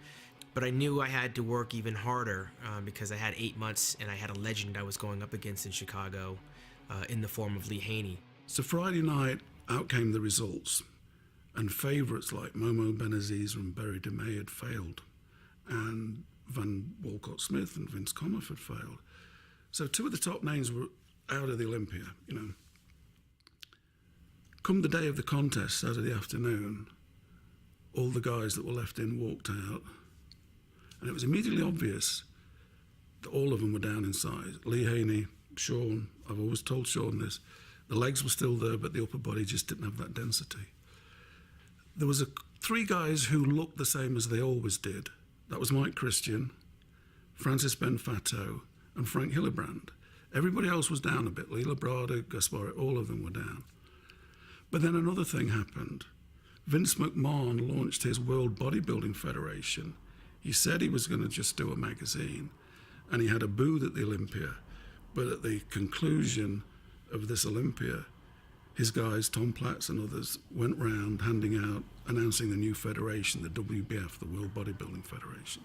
But I knew I had to work even harder because I had 8 months and I had a legend I was going up against in Chicago in the form of Lee Haney. So Friday night, out came the results. And favourites like Momo Benaziz and Barry DeMay had failed. And Van Walcott Smith and Vince Conniff had failed. So two of the top names were out of the Olympia, Come the day of the contest, Saturday afternoon, all the guys that were left in walked out. And it was immediately obvious that all of them were down in size. Lee Haney, Sean, I've always told Sean this, the legs were still there, but the upper body just didn't have that density. There was three guys who looked the same as they always did. That was Mike Christian, Francis Benfato, and Frank Hillebrand. Everybody else was down a bit. Lee Labrada, Gaspar, all of them were down. But then another thing happened. Vince McMahon launched his World Bodybuilding Federation. He said he was going to just do a magazine, and he had a booth at the Olympia. But at the conclusion of this Olympia, his guys, Tom Platz and others, went round handing out, announcing the new federation, the WBF, the World Bodybuilding Federation.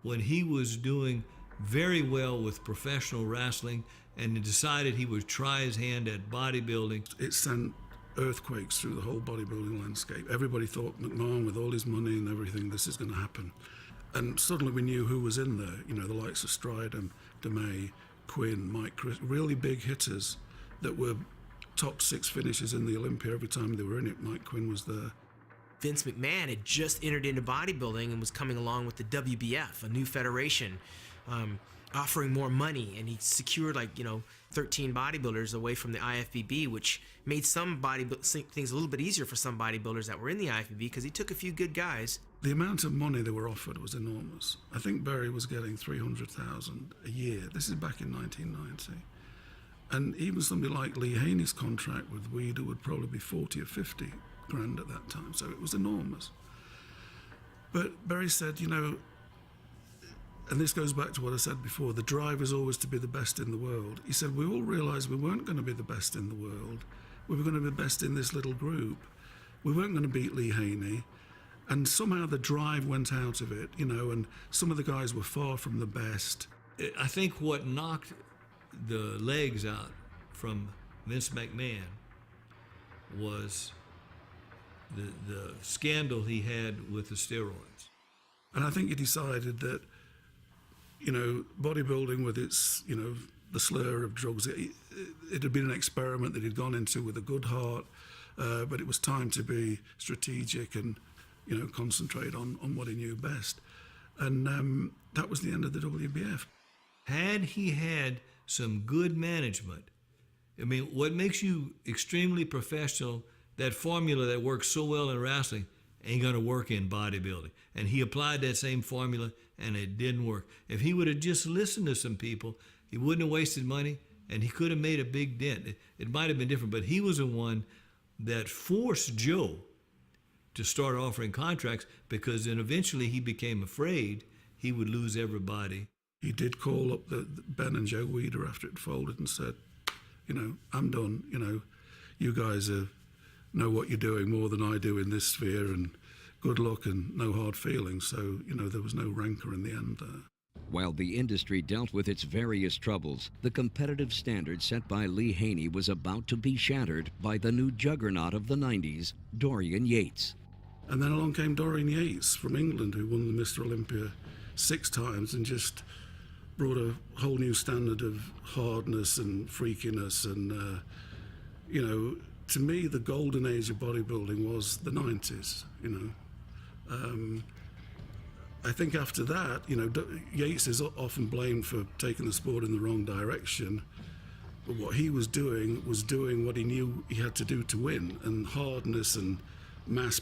When he was doing very well with professional wrestling and he decided he would try his hand at bodybuilding, it sent earthquakes through the whole bodybuilding landscape. Everybody thought McMahon, with all his money and everything, this is going to happen. And suddenly we knew who was in there, the likes of Stridham, DeMay, Quinn, Mike Chris, really big hitters that were top 6 finishes in the Olympia every time they were in it. Mike Quinn was there. Vince McMahon had just entered into bodybuilding and was coming along with the WBF, a new federation, offering more money, and he secured 13 bodybuilders away from the IFBB, which made some things a little bit easier for some bodybuilders that were in the IFBB because he took a few good guys. The amount of money they were offered was enormous. I think Berry was getting $300,000 a year. This is back in 1990. And even somebody like Lee Haney's contract with Weider would probably be 40 or 50 grand at that time, so it was enormous. But Berry said, and this goes back to what I said before, the drive is always to be the best in the world. He said, we all realised we weren't going to be the best in the world. We were going to be best in this little group. We weren't going to beat Lee Haney. And somehow the drive went out of it, and some of the guys were far from the best. I think what knocked the legs out from Vince McMahon was the scandal he had with the steroids. And I think he decided that, bodybuilding with its, the slur of drugs, it had been an experiment that he'd gone into with a good heart, but it was time to be strategic and, concentrate on what he knew best. And that was the end of the WBF. Had he had some good management, what makes you extremely professional, that formula that works so well in wrestling ain't gonna work in bodybuilding. And he applied that same formula and it didn't work. If he would have just listened to some people, he wouldn't have wasted money and he could have made a big dent. It might have been different, but he was the one that forced Joe to start offering contracts, because then eventually he became afraid he would lose everybody. He did call up the Ben and Joe Weider after it folded and said, I'm done. You guys know what you're doing more than I do in this sphere, and good luck and no hard feelings. So, there was no rancor in the end there. While the industry dealt with its various troubles, the competitive standard set by Lee Haney was about to be shattered by the new juggernaut of the 90s, Dorian Yates. And then along came Dorian Yates from England, who won the Mr. Olympia 6 times and just brought a whole new standard of hardness and freakiness. And, to me, the golden age of bodybuilding was the 90s, I think after that, Yates is often blamed for taking the sport in the wrong direction. But what he was doing what he knew he had to do to win. And hardness and mass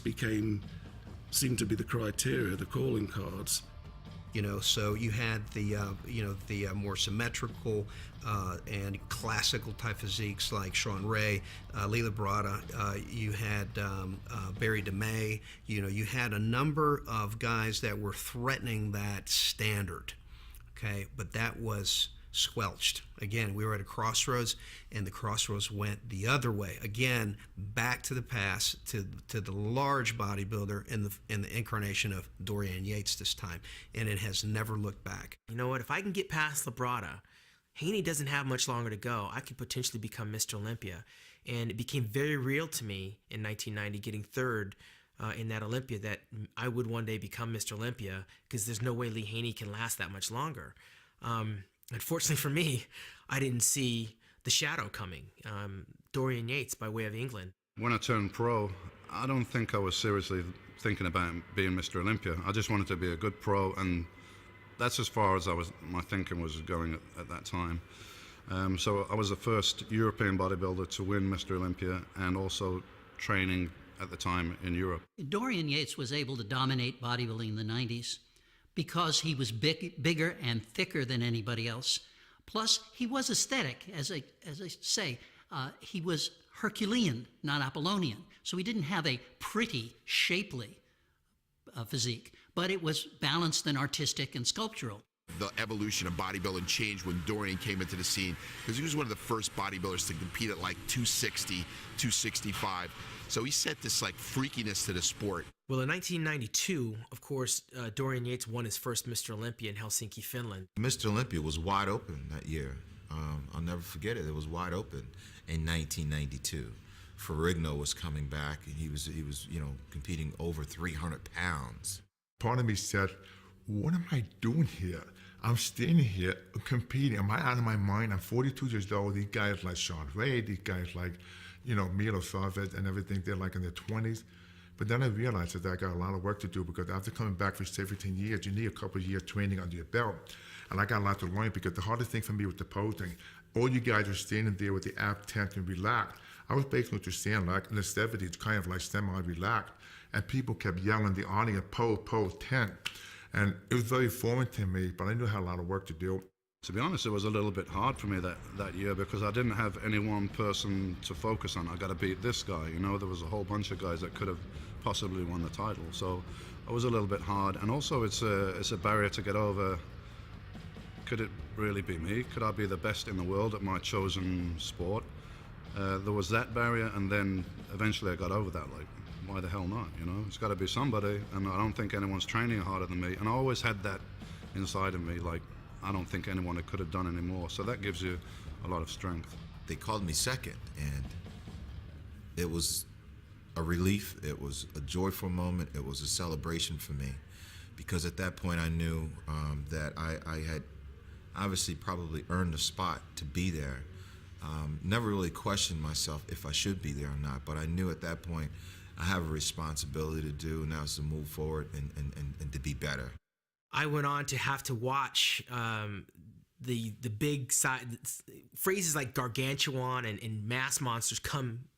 seemed to be the criteria, the calling cards. So you had the more symmetrical and classical type physiques like Sean Ray, Lee Labrada. You had Barry DeMay. You had a number of guys that were threatening that standard. Okay, but that was squelched. Again, we were at a crossroads, and the crossroads went the other way. Again, back to the past, to the large bodybuilder in the incarnation of Dorian Yates this time, and it has never looked back. You know what? If I can get past Labrada, Haney doesn't have much longer to go. I could potentially become Mr. Olympia, and it became very real to me in 1990, getting third in that Olympia, that I would one day become Mr. Olympia, because there's no way Lee Haney can last that much longer. Unfortunately for me, I didn't see the shadow coming. Dorian Yates by way of England. When I turned pro, I don't think I was seriously thinking about being Mr. Olympia. I just wanted to be a good pro, and that's as far as my thinking was going at that time. So I was the first European bodybuilder to win Mr. Olympia, and also training at the time in Europe. Dorian Yates was able to dominate bodybuilding in the 90s because he was bigger and thicker than anybody else. Plus, he was aesthetic, as I say. He was Herculean, not Apollonian. So he didn't have a pretty, shapely physique, but it was balanced and artistic and sculptural. The evolution of bodybuilding changed when Dorian came into the scene, because he was one of the first bodybuilders to compete at 260, 265. So he set this freakiness to the sport. Well, in 1992, of course, Dorian Yates won his first Mr. Olympia in Helsinki, Finland. Mr. Olympia was wide open that year. I'll never forget it. It was wide open in 1992. Ferrigno was coming back, and he was competing over 300 pounds. Part of me said, what am I doing here? I'm standing here competing. Am I out of my mind? I'm 42 years old. These guys like Sean Ray, these guys like, Milo Savage and everything, they're in their 20s. But then I realized that I got a lot of work to do because after coming back for 17 years, you need a couple of years training under your belt. And I got a lot to learn because the hardest thing for me was the posing. All you guys are standing there with the ab tense and relaxed. I was basically just standing like in the 70s, kind of like semi-relaxed. And people kept yelling in the audience, pose, pose, tense. And it was very foreign to me, but I knew I had a lot of work to do. To be honest, it was a little bit hard for me that year because I didn't have any one person to focus on. I got to beat this guy. You know, there was a whole bunch of guys that could have possibly won the title. So it was a little bit hard. And also it's a barrier to get over. Could it really be me? Could I be the best in the world at my chosen sport? There was that barrier, and then eventually I got over that. Like, why the hell not? You know, it's got to be somebody, and I don't think anyone's training harder than me. And I always had that inside of me, like, I don't think anyone could have done any more. So that gives you a lot of strength. They called me second, and it was a relief. It was a joyful moment. It was a celebration for me, because at that point I knew that I had obviously probably earned a spot to be there. Never really questioned myself if I should be there or not, but I knew at that point I have a responsibility to do, and that was to move forward and to be better. I went on to have to watch the big side phrases like gargantuan and mass monsters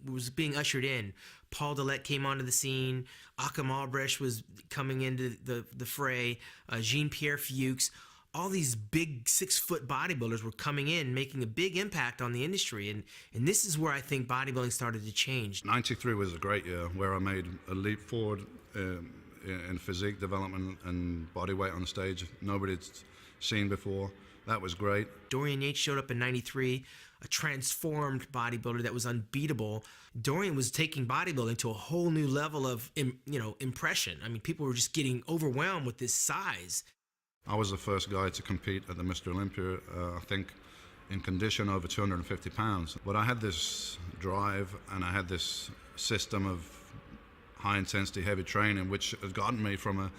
was being ushered in. Paul Dillette came onto the scene. Achim Albrecht was coming into the fray. Jean-Pierre Fuchs. All these big 6-foot bodybuilders were coming in, making a big impact on the industry. And this is where I think bodybuilding started to change. 93 was a great year where I made a leap forward in physique development and body weight on stage nobody'd seen before. That was great. Dorian Yates showed up in 93, a transformed bodybuilder that was unbeatable. Dorian was taking bodybuilding to a whole new level of impression. I mean, people were just getting overwhelmed with this size. I was the first guy to compete at the Mr. Olympia, I think, in condition over 250 pounds. But I had this drive and I had this system of high-intensity, heavy training, which had gotten me from a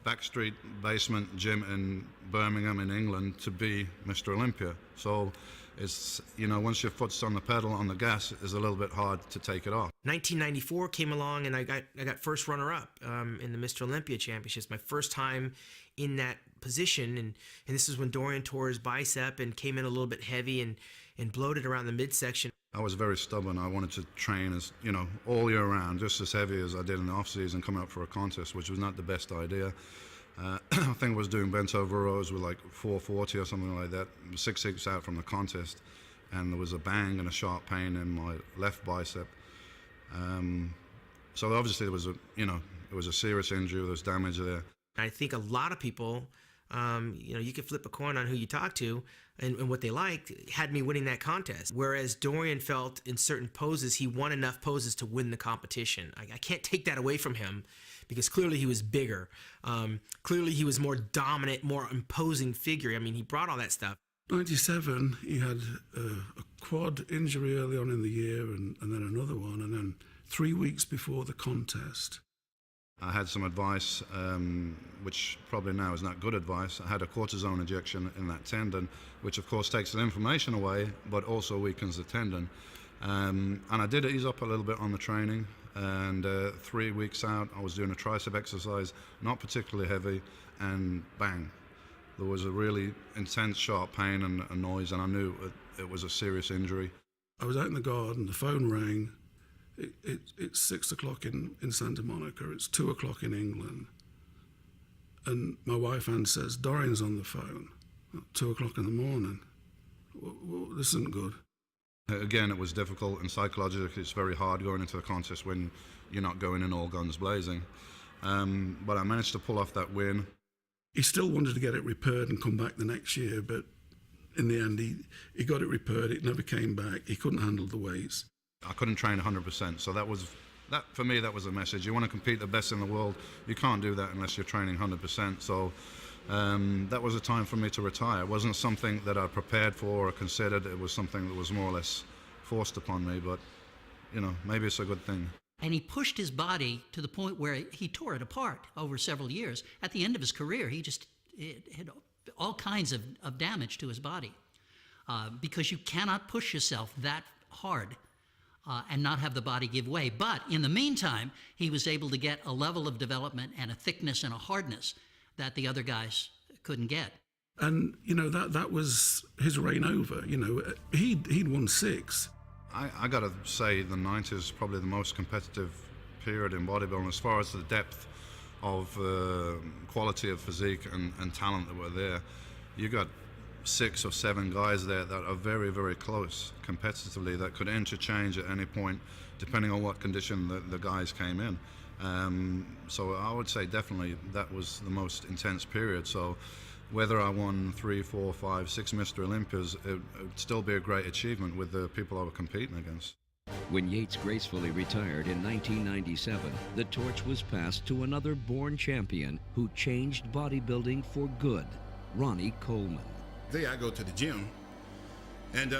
backstreet basement gym in Birmingham in England to be Mr. Olympia. So it's, once your foot's on the pedal, on the gas, it's a little bit hard to take it off. 1994 came along and I got first runner-up in the Mr. Olympia Championships. My first time in that position, and this is when Dorian tore his bicep and came in a little bit heavy and bloated around the midsection. I was very stubborn. I wanted to train as, all year round, just as heavy as I did in the off-season coming up for a contest, which was not the best idea. I think I was doing bent over rows with like 440 or something like that, 6 weeks out from the contest, and there was a bang and a sharp pain in my left bicep. So obviously it was a serious injury, there was damage there. I think a lot of people, you could flip a coin on who you talk to and what they liked, had me winning that contest. Whereas Dorian felt in certain poses, he won enough poses to win the competition. I can't take that away from him because clearly he was bigger. Clearly he was more dominant, more imposing figure. I mean, he brought all that stuff. 97, he had a quad injury early on in the year and then another one. And then 3 weeks before the contest, I had some advice, which probably now is not good advice. I had a cortisone injection in that tendon, which of course takes the inflammation away, but also weakens the tendon. And I did ease up a little bit on the training. And 3 weeks out, I was doing a tricep exercise, not particularly heavy, and bang. There was a really intense, sharp pain and a noise, and I knew it was a serious injury. I was out in the garden, the phone rang. It's 6 o'clock in Santa Monica, it's 2 o'clock in England. And my wife Anne says, Dorian's on the phone at 2 o'clock in the morning. Well, this isn't good. Again, it was difficult, and psychologically it's very hard going into the contest when you're not going in all guns blazing. But I managed to pull off that win. He still wanted to get it repaired and come back the next year, but in the end he got it repaired, it never came back, he couldn't handle the weights. I couldn't train 100%, so that for me that was a message. You want to compete the best in the world, you can't do that unless you're training 100%. So that was a time for me to retire. It wasn't something that I prepared for or considered. It was something that was more or less forced upon me, but maybe it's a good thing. And he pushed his body to the point where he tore it apart over several years. At the end of his career, he had all kinds of damage to his body because you cannot push yourself that hard and not have the body give way. But in the meantime, he was able to get a level of development and a thickness and a hardness that the other guys couldn't get. And, you know, that was his reign over. You know, he'd won 6. I got to say the 90s is probably the most competitive period in bodybuilding as far as the depth of quality of physique and talent that were there. You got 6 or 7 guys there that are very, very close competitively that could interchange at any point depending on what condition the guys came in. So I would say definitely that was the most intense period. So whether I won 3, 4, 5, 6 Mr. Olympias, it would still be a great achievement with the people I were competing against. When Yates gracefully retired in 1997, the torch was passed to another born champion who changed bodybuilding for good, Ronnie Coleman. Today I go to the gym, and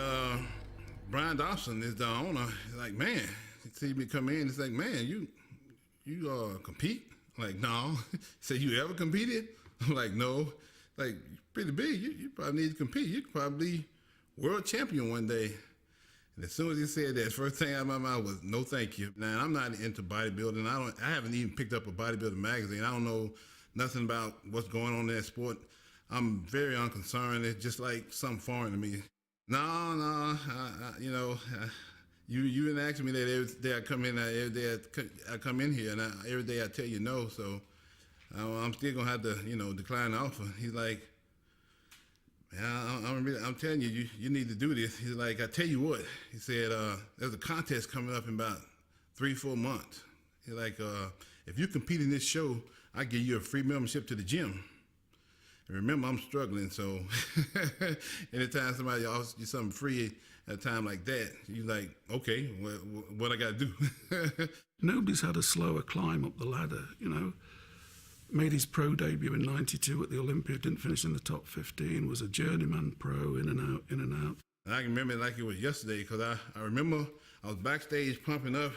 Brian Dobson is the owner. He's like, man, he see me come in, he's like, man, you compete? I'm like, no. He said, you ever competed? I'm like, no. Like, pretty big, you probably need to compete. You could probably be world champion one day. And as soon as he said that, first thing out of my mouth was, no thank you. Now, I'm not into bodybuilding. I haven't even picked up a bodybuilding magazine. I don't know nothing about what's going on in that sport. I'm very unconcerned. It's just like something foreign to me. No, you didn't ask me that every day I come in. Every day I come in here, and every day I tell you no. So I'm still gonna have to, decline the offer. He's like, man, I'm telling you, you need to do this. He's like, I tell you what. He said, there's a contest coming up in about 3-4 months. He's like, if you compete in this show, I give you a free membership to the gym. And remember, I'm struggling, so anytime somebody offers you something free at a time like that, you're like, okay, what I got to do? Nobody's had a slower climb up the ladder, Made his pro debut in 92 at the Olympia, didn't finish in the top 15, was a journeyman pro, in and out. And I can remember it like it was yesterday, because I remember I was backstage pumping up,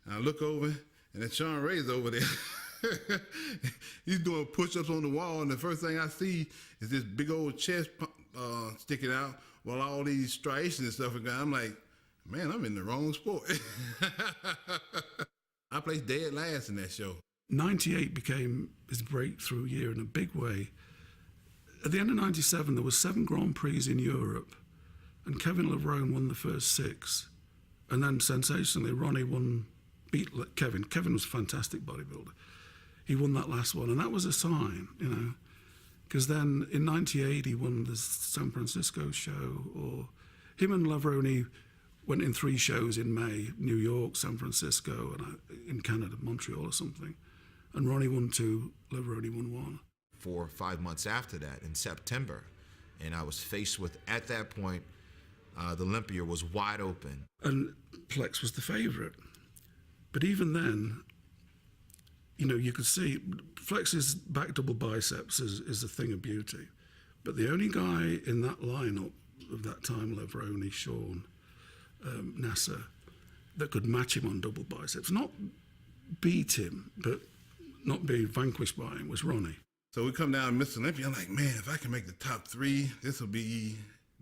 and I look over, and then Sean Ray's over there. He's doing push-ups on the wall, and the first thing I see is this big old chest sticking out while all these striations and stuff are going. I'm like, man, I'm in the wrong sport. I placed dead last in that show. 98 became his breakthrough year in a big way. At the end of 97, there was 7 Grand Prix in Europe, and Kevin Levrone won the first 6. And then, sensationally, Ronnie beat Kevin. Kevin was a fantastic bodybuilder. He won that last one, and that was a sign, because then in 98 he won the San Francisco show, or him and Levrone went in 3 shows in May, New York, San Francisco, and in Canada, Montreal or something. And Ronnie won 2, Levrone won 1. 4 or 5 months after that, in September, and I was faced with, at that point, the Olympia was wide open. And Flex was the favorite. But even then, you could see Flex's back double biceps is a thing of beauty. But the only guy in that lineup of that time, Levrone, Sean, Nasser, that could match him on double biceps, not beat him, but not be vanquished by him, was Ronnie. So we come down to Mr. Olympia. I'm like, man, if I can make the top 3, this will be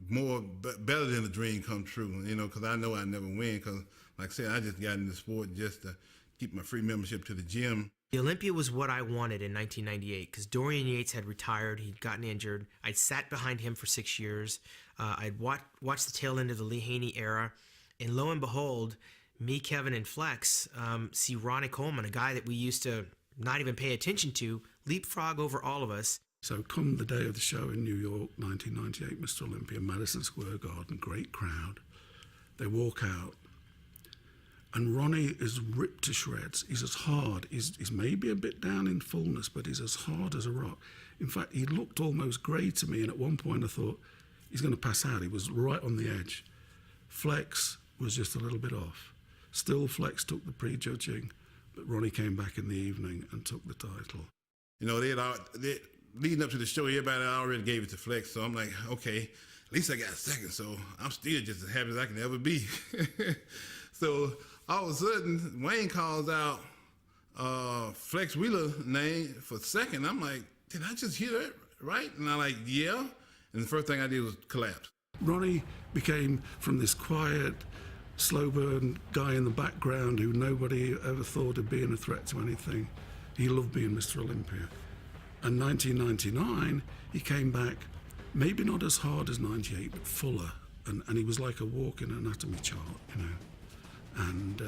better than a dream come true, because I know I never win, because like I said, I just got in the sport just to keep my free membership to the gym. The Olympia was what I wanted in 1998 because Dorian Yates had retired. He'd gotten injured. I'd sat behind him for 6 years. I'd watched the tail end of the Lee Haney era. And lo and behold, me, Kevin, and Flex see Ronnie Coleman, a guy that we used to not even pay attention to, leapfrog over all of us. So come the day of the show in New York, 1998, Mr. Olympia, Madison Square Garden, great crowd. They walk out. And Ronnie is ripped to shreds. He's as hard. He's maybe a bit down in fullness, but he's as hard as a rock. In fact, he looked almost grey to me, and at one point I thought, he's going to pass out. He was right on the edge. Flex was just a little bit off. Still, Flex took the prejudging, but Ronnie came back in the evening and took the title. They leading up to the show, everybody already gave it to Flex, so I'm like, okay, at least I got a second, so I'm still just as happy as I can ever be. So all of a sudden, Wayne calls out Flex Wheeler name for second. I'm like, did I just hear that right? And I'm like, yeah. And the first thing I did was collapse. Ronnie became, from this quiet, slow burn guy in the background who nobody ever thought of being a threat to anything. He loved being Mr. Olympia. And 1999, he came back, maybe not as hard as 98, but fuller. And he was like a walking anatomy chart, you know. And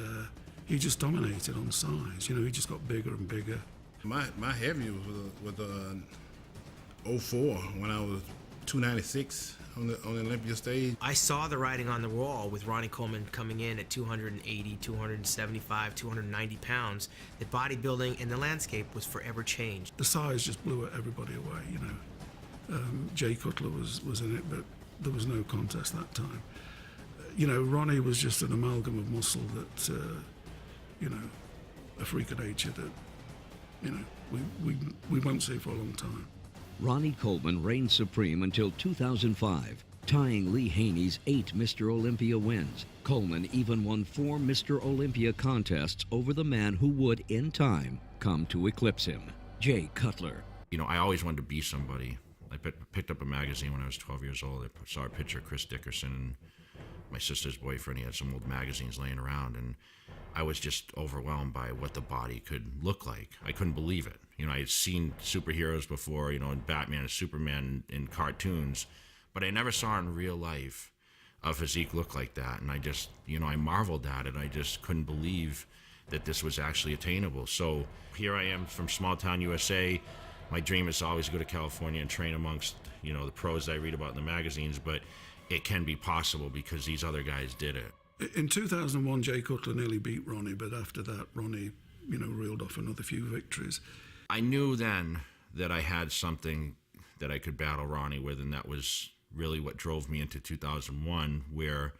he just dominated on size. You know, he just got bigger and bigger. My heavy was 04 when I was 296 on the Olympia stage. I saw the writing on the wall with Ronnie Coleman coming in at 280, 275, 290 pounds, that bodybuilding and the landscape was forever changed. The size just blew everybody away, you know. Jay Cutler was in it, but there was no contest that time. You know, Ronnie was just an amalgam of muscle that, you know, a freak of nature that, you know, we won't see for a long time. Ronnie Coleman reigned supreme until 2005, tying Lee Haney's 8 Mr. Olympia wins. Coleman even won 4 Mr. Olympia contests over the man who would, in time, come to eclipse him, Jay Cutler. You know, I always wanted to be somebody. I picked up a magazine when I was 12 years old. I saw a picture of Chris Dickerson and my sister's boyfriend. He had some old magazines laying around, and I was just overwhelmed by what the body could look like. I couldn't believe it. You know, I had seen superheroes before, you know, in Batman and Superman in cartoons, but I never saw in real life a physique look like that. And I just, you know, I marveled at it. I just couldn't believe that this was actually attainable. So here I am from small town USA. My dream is to always go to California and train amongst, you know, the pros that I read about in the magazines, but it can be possible because these other guys did it. In 2001, Jay Cutler nearly beat Ronnie, but after that, Ronnie, you know, reeled off another few victories. I knew then that I had something that I could battle Ronnie with, and that was really what drove me into 2001, where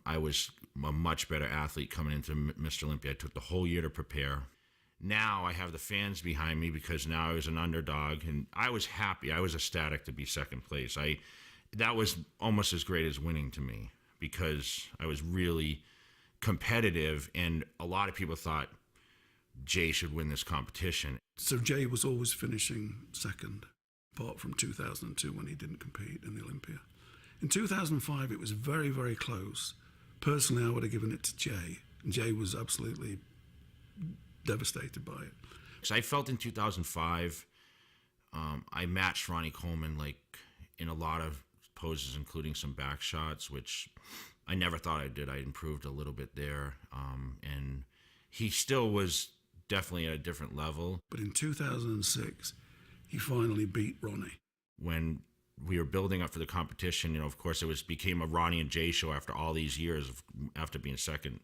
I was a much better athlete coming into Mr. Olympia. I took the whole year to prepare. Now I have the fans behind me because now I was an underdog, and I was happy. I was ecstatic to be second place. That was almost as great as winning to me, because I was really competitive, and a lot of people thought Jay should win this competition. So Jay was always finishing second, apart from 2002 when he didn't compete in the Olympia. In 2005, it was very, very close. Personally, I would have given it to Jay, and Jay was absolutely devastated by it. So I felt in 2005, I matched Ronnie Coleman like in a lot of poses, including some back shots, which I never thought I did. I improved a little bit there, and he still was definitely at a different level. But in 2006, he finally beat Ronnie. When we were building up for the competition, you know, of course, became a Ronnie and Jay show after all these years after being second,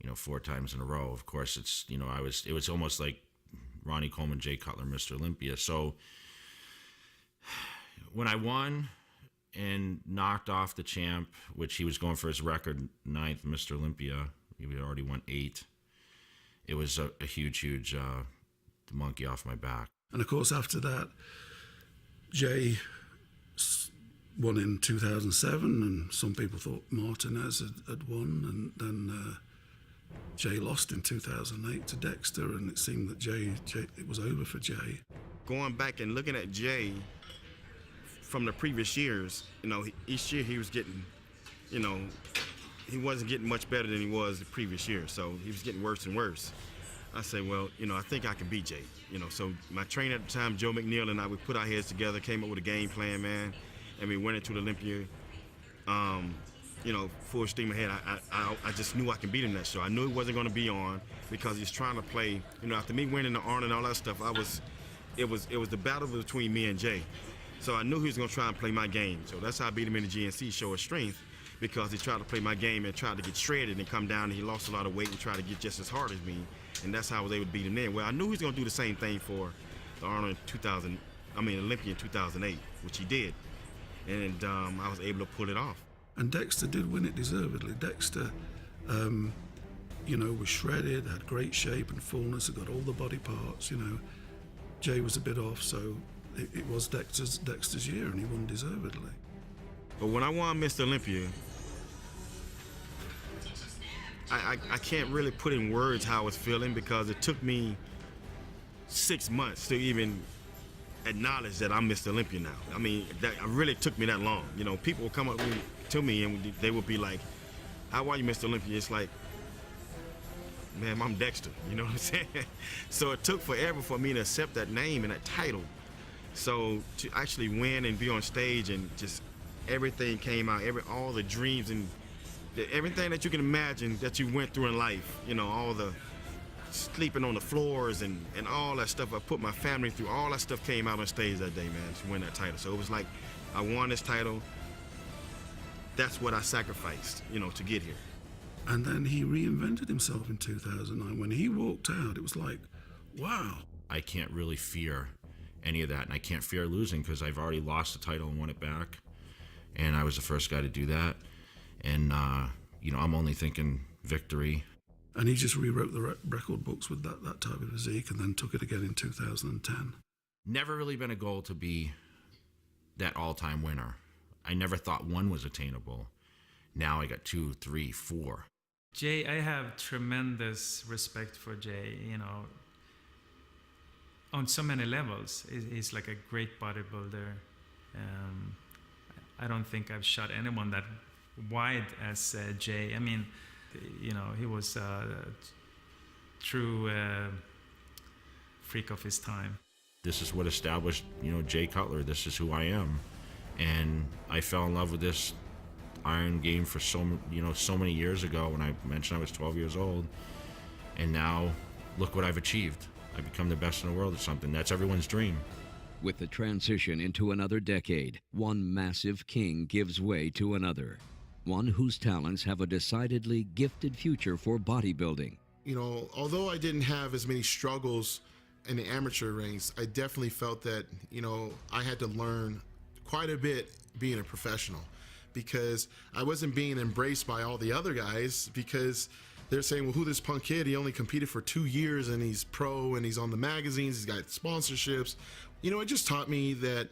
you know, 4 times in a row. Of course, it's, you know, it was almost like Ronnie Coleman, Jay Cutler, Mr. Olympia. So when I won and knocked off the champ, which he was going for his record 9th Mr. Olympia, he had already won 8. It was a huge monkey off my back. And of course, after that, Jay won in 2007, and some people thought Martinez had won, and then Jay lost in 2008 to Dexter, and it seemed that Jay it was over for Jay. Going back and looking at Jay from the previous years, you know, each year he was getting, you know, he wasn't getting much better than he was the previous year, so he was getting worse and worse. I said, well, you know, I think I can beat Jay. You know, so my trainer at the time, Joe McNeil, and I, we put our heads together, came up with a game plan, man, and we went into the Olympia, you know, full steam ahead. I just knew I could beat him that show. I knew he wasn't going to be on because he's trying to play, you know, after me winning the Arnold and all that stuff, it was the battle between me and Jay. So I knew he was going to try and play my game. So that's how I beat him in the GNC show of strength, because he tried to play my game and tried to get shredded and come down, and he lost a lot of weight and tried to get just as hard as me. And that's how I was able to beat him then. Well, I knew he was going to do the same thing for the Arnold Olympia in 2008, which he did. And I was able to pull it off. And Dexter did win it deservedly. Dexter, you know, was shredded, had great shape and fullness, had got all the body parts, you know. Jay was a bit off, so it was Dexter's year, and he won deservedly. But when I won Mr. Olympia, I can't really put in words how I was feeling, because it took me 6 months to even acknowledge that I'm Mr. Olympia now. I mean, that really took me that long. You know, people would come up to me and they would be like, I watch Mr. Olympia, it's like, man, I'm Dexter, you know what I'm saying? So it took forever for me to accept that name and that title. So to actually win and be on stage and just everything came out, all the dreams and everything that you can imagine that you went through in life, you know, all the sleeping on the floors and all that stuff I put my family through, all that stuff came out on stage that day, man, to win that title. So it was like, I won this title. That's what I sacrificed, you know, to get here. And then he reinvented himself in 2009. When he walked out, it was like, wow. I can't really fear any of that, and I can't fear losing because I've already lost the title and won it back, and I was the first guy to do that. And, you know, I'm only thinking victory. And he just rewrote the record books with that type of physique and then took it again in 2010. Never really been a goal to be that all-time winner. I never thought one was attainable. Now I got 2, 3, 4. Jay, I have tremendous respect for Jay, you know, on so many levels. He's like a great bodybuilder. I don't think I've shot anyone that wide as Jay. I mean, you know, he was a true freak of his time. This is what established, you know, Jay Cutler. This is who I am. And I fell in love with this iron game for so many years ago when I mentioned I was 12 years old. And now look what I've achieved. I've become the best in the world or something. That's everyone's dream. With the transition into another decade, one massive king gives way to another. One whose talents have a decidedly gifted future for bodybuilding. You know, although I didn't have as many struggles in the amateur ranks, I definitely felt that, you know, I had to learn quite a bit being a professional, because I wasn't being embraced by all the other guys, because they're saying, well, who this punk kid? He only competed for 2 years and he's pro and he's on the magazines, he's got sponsorships. You know, it just taught me that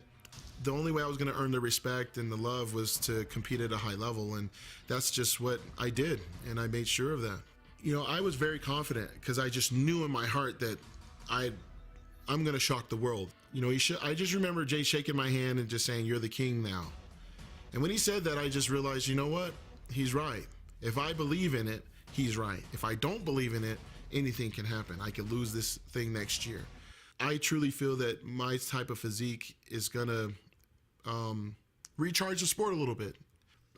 the only way I was going to earn the respect and the love was to compete at a high level, and that's just what I did, and I made sure of that. You know, I was very confident because I just knew in my heart that I'm going to shock the world. You know, I just remember Jay shaking my hand and just saying, "You're the king now." And when he said that, I just realized, you know what? He's right. If I believe in it, he's right. If I don't believe in it, anything can happen. I could lose this thing next year. I truly feel that my type of physique is going to recharge the sport a little bit.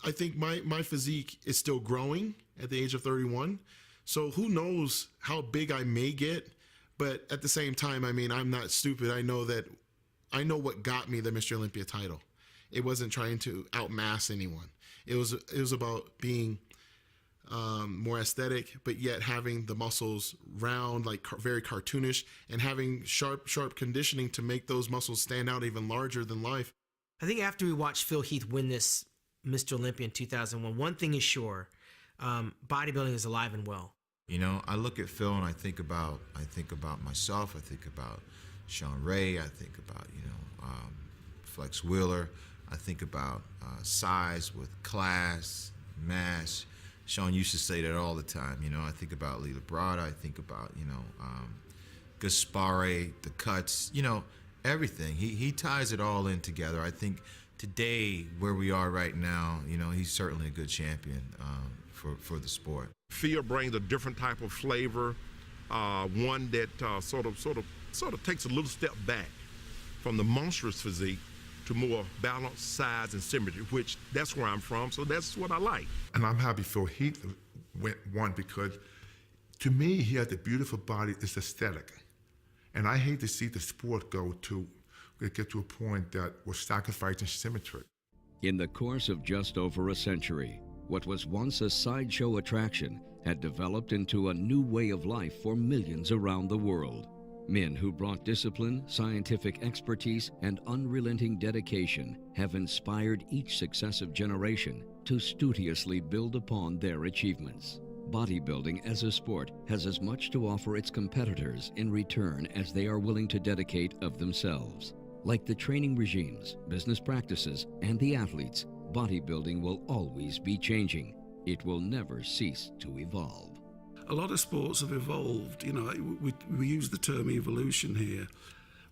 I think my physique is still growing at the age of 31. So who knows how big I may get. But at the same time, I mean, I'm not stupid. I know what got me the Mr. Olympia title. It wasn't trying to outmass anyone. It was about being more aesthetic, but yet having the muscles round, like very cartoonish, and having sharp conditioning to make those muscles stand out even larger than life. I think after we watched Phil Heath win this Mr. Olympia in 2001, one thing is sure, bodybuilding is alive and well. You know, I look at Phil and I think about myself. I think about Sean Ray. I think about, Flex Wheeler. I think about size with class, mass. Sean used to say that all the time. You know, I think about Lee Labrada. I think about, Gaspare, the cuts, everything. He ties it all in together. I think today, where we are right now, he's certainly a good champion for the sport. Phil brings a different type of flavor, one that sort of takes a little step back from the monstrous physique to more balanced size and symmetry, which that's where I'm from, so that's what I like. And I'm happy Phil Heath won because, to me, he has a beautiful body. It's aesthetic, and I hate to see the sport get to a point that we're sacrificing symmetry. In the course of just over a century, what was once a sideshow attraction had developed into a new way of life for millions around the world. Men who brought discipline, scientific expertise, and unrelenting dedication have inspired each successive generation to studiously build upon their achievements. Bodybuilding as a sport has as much to offer its competitors in return as they are willing to dedicate of themselves. Like the training regimes, business practices, and the athletes, bodybuilding will always be changing. It will never cease to evolve. A lot of sports have evolved. We use the term evolution here.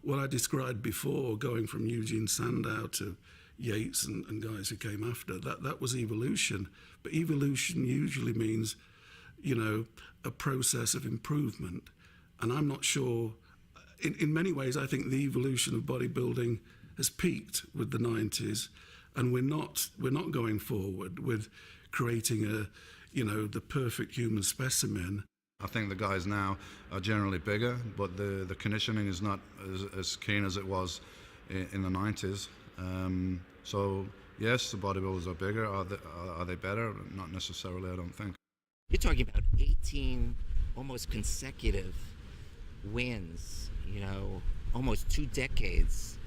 What I described before, going from Eugene Sandow to, Yates and guys who came after. That was evolution. But evolution usually means, a process of improvement. And I'm not sure, in many ways, I think the evolution of bodybuilding has peaked with the 90s, and we're not going forward with creating the perfect human specimen. I think the guys now are generally bigger, but the conditioning is not as keen as it was in the 90s. So yes, the bodybuilders are bigger. Are they better? Not necessarily, I don't think. You're talking about 18 almost consecutive wins, almost 2 decades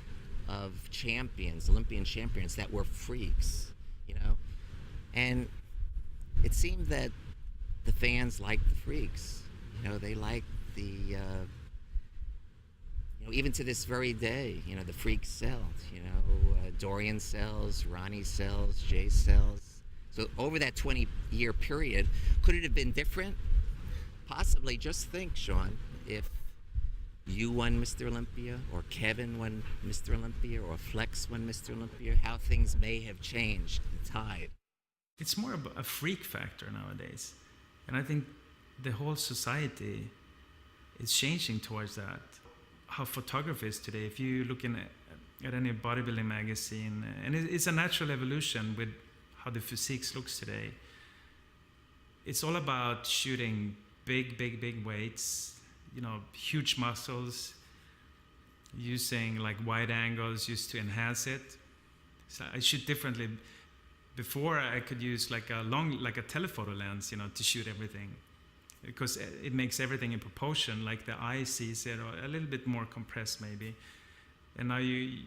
of champions, Olympian champions that were freaks, and it seemed that the fans liked the freaks. They liked the, even to this very day, the freaks sell. Dorian sells, Ronnie sells, Jay sells. So over that 20-year period, could it have been different? Possibly. Just think, Sean, if you won Mr. Olympia, or Kevin won Mr. Olympia, or Flex won Mr. Olympia, how things may have changed, the tide. It's more of a freak factor nowadays. And I think the whole society is changing towards that. How photography is today, if you look at any bodybuilding magazine, and it's a natural evolution with how the physiques looks today. It's all about shooting big weights, huge muscles, using like wide angles used to enhance it. So I shoot differently. Before I could use like a telephoto lens, to shoot everything, because it makes everything in proportion, like the eye sees it, or a little bit more compressed maybe. And now we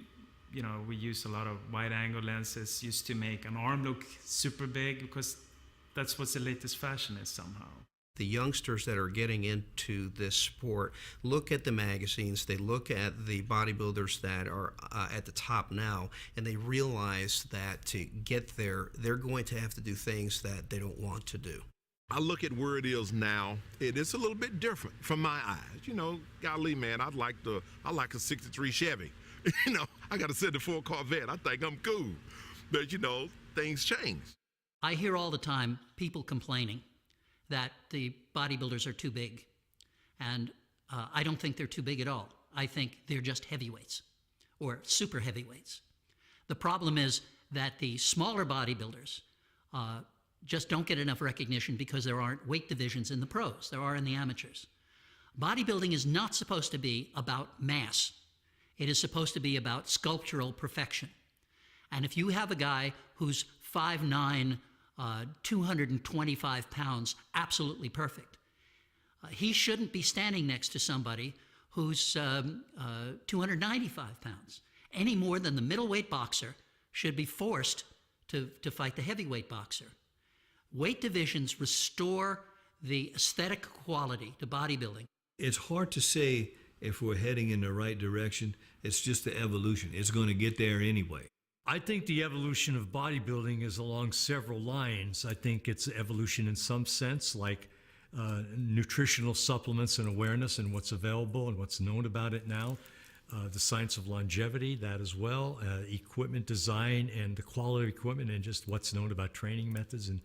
use a lot of wide angle lenses used to make an arm look super big, because that's what the latest fashion is somehow. The youngsters that are getting into this sport look at the magazines, they look at the bodybuilders that are at the top now, and they realize that to get there, they're going to have to do things that they don't want to do. I look at where it is now, it is a little bit different from my eyes. Golly, man, I like a 63 Chevy. I got a 74 Corvette. I think I'm cool. But, things change. I hear all the time people complaining that the bodybuilders are too big. And I don't think they're too big at all. I think they're just heavyweights or super heavyweights. The problem is that the smaller bodybuilders just don't get enough recognition because there aren't weight divisions in the pros. There are in the amateurs. Bodybuilding is not supposed to be about mass. It is supposed to be about sculptural perfection. And if you have a guy who's 5'9", 225 pounds, absolutely perfect, he shouldn't be standing next to somebody who's 295 pounds, any more than the middleweight boxer should be forced to fight the heavyweight boxer. Weight divisions restore the aesthetic quality to bodybuilding. It's hard to say if we're heading in the right direction. It's just the evolution. It's going to get there anyway. I think the evolution of bodybuilding is along several lines. I think it's evolution in some sense, like nutritional supplements and awareness and what's available and what's known about it now. The science of longevity, that as well. Equipment design and the quality of equipment, and just what's known about training methods and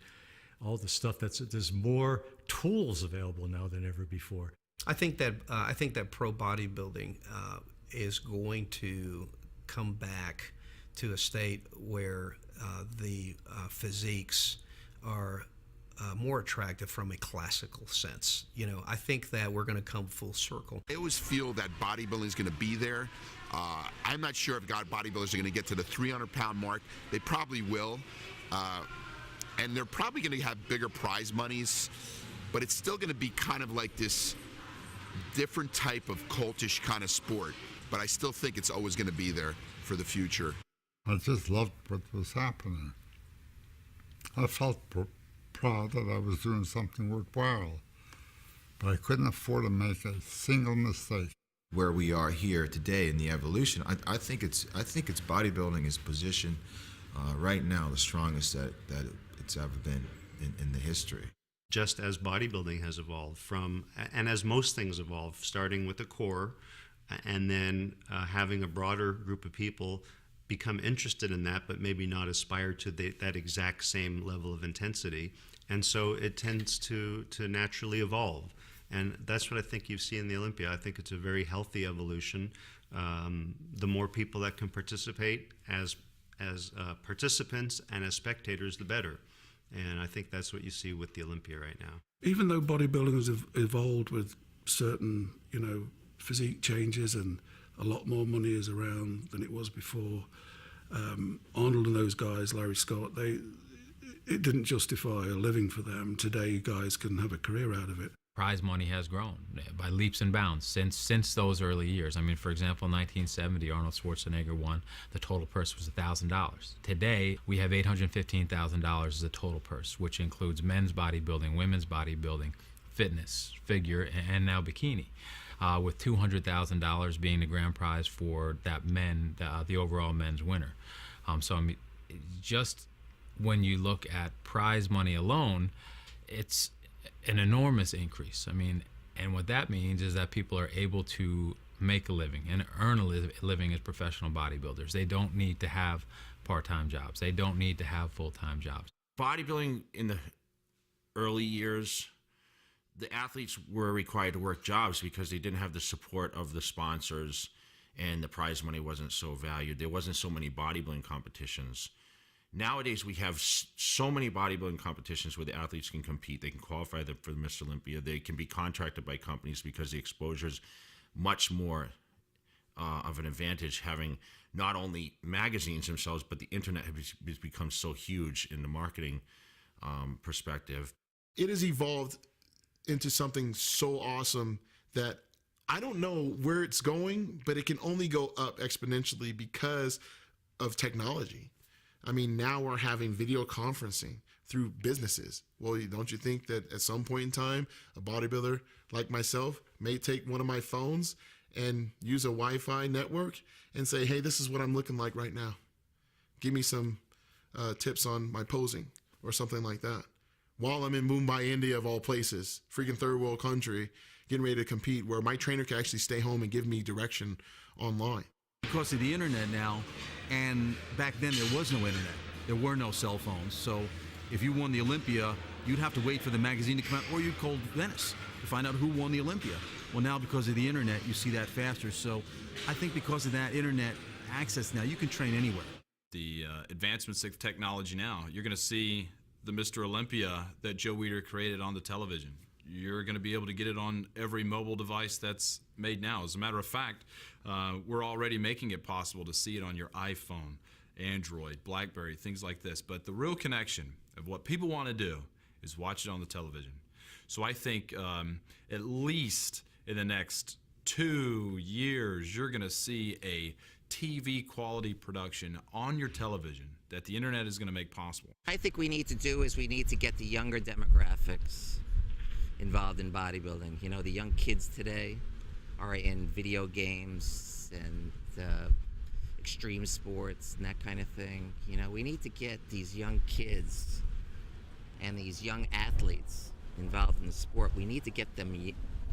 all the stuff. There's more tools available now than ever before. I think that pro bodybuilding is going to come back to a state where the physiques are more attractive from a classical sense. I think that we're going to come full circle. I always feel that bodybuilding is going to be there. I'm not sure if bodybuilders are going to get to the 300-pound mark. They probably will. And they're probably going to have bigger prize monies, but it's still going to be kind of like this different type of cultish kind of sport. But I still think it's always going to be there for the future. I just loved what was happening. I felt proud that I was doing something worthwhile, but I couldn't afford to make a single mistake. Where we are here today in the evolution, I think it's bodybuilding is positioned right now the strongest that it's ever been in the history. Just as bodybuilding has evolved and as most things evolve, starting with the core and then having a broader group of people become interested in that, but maybe not aspire to that exact same level of intensity. And so it tends to naturally evolve. And that's what I think you see in the Olympia. I think it's a very healthy evolution. The more people that can participate as participants and as spectators, the better. And I think that's what you see with the Olympia right now. Even though bodybuilding has evolved with certain, physique changes and a lot more money is around than it was before, Arnold and those guys, Larry Scott, it didn't justify a living for them. Today, guys can have a career out of it. Prize money has grown by leaps and bounds since those early years. I mean, for example, in 1970, Arnold Schwarzenegger won. The total purse was $1,000. Today, we have $815,000 as a total purse, which includes men's bodybuilding, women's bodybuilding, fitness, figure, and now bikini, with $200,000 being the grand prize for that the overall men's winner. So I mean, just when you look at prize money alone, it's an enormous increase. I mean, and what that means is that people are able to make a living and earn a living as professional bodybuilders. They don't need to have part-time jobs. They don't need to have full-time jobs. Bodybuilding in the early years, the athletes were required to work jobs because they didn't have the support of the sponsors, and the prize money wasn't so valued. There wasn't so many bodybuilding competitions. Nowadays, we have so many bodybuilding competitions where the athletes can compete. They can qualify for Mr. Olympia. They can be contracted by companies because the exposure is much more of an advantage, having not only magazines themselves, but the internet has become so huge in the marketing perspective. It has evolved into something so awesome that I don't know where it's going, but it can only go up exponentially because of technology. I mean, now we're having video conferencing through businesses. Well, don't you think that at some point in time, a bodybuilder like myself may take one of my phones and use a Wi-Fi network and say, hey, this is what I'm looking like right now. Give me some tips on my posing or something like that. While I'm in Mumbai, India, of all places, freaking third world country, getting ready to compete, where my trainer can actually stay home and give me direction online. Because of the internet now, and back then there was no internet. There were no cell phones. So if you won the Olympia, you'd have to wait for the magazine to come out, or you'd call Venice to find out who won the Olympia. Well, now because of the internet, you see that faster. So I think because of that internet access now, you can train anywhere. The advancements of technology now, you're going to see the Mr. Olympia that Joe Weider created on the television. You're going to be able to get it on every mobile device that's made now. As a matter of fact, we're already making it possible to see it on your iPhone, Android, BlackBerry, things like this. But the real connection of what people want to do is watch it on the television. So I think at least in the next 2 years, you're going to see a TV quality production on your television that the internet is going to make possible. I think we need to do is we need to get the younger demographics involved in bodybuilding. You know, the young kids today are in video games and extreme sports and that kind of thing. You know, we need to get these young kids and these young athletes involved in the sport. We need to get them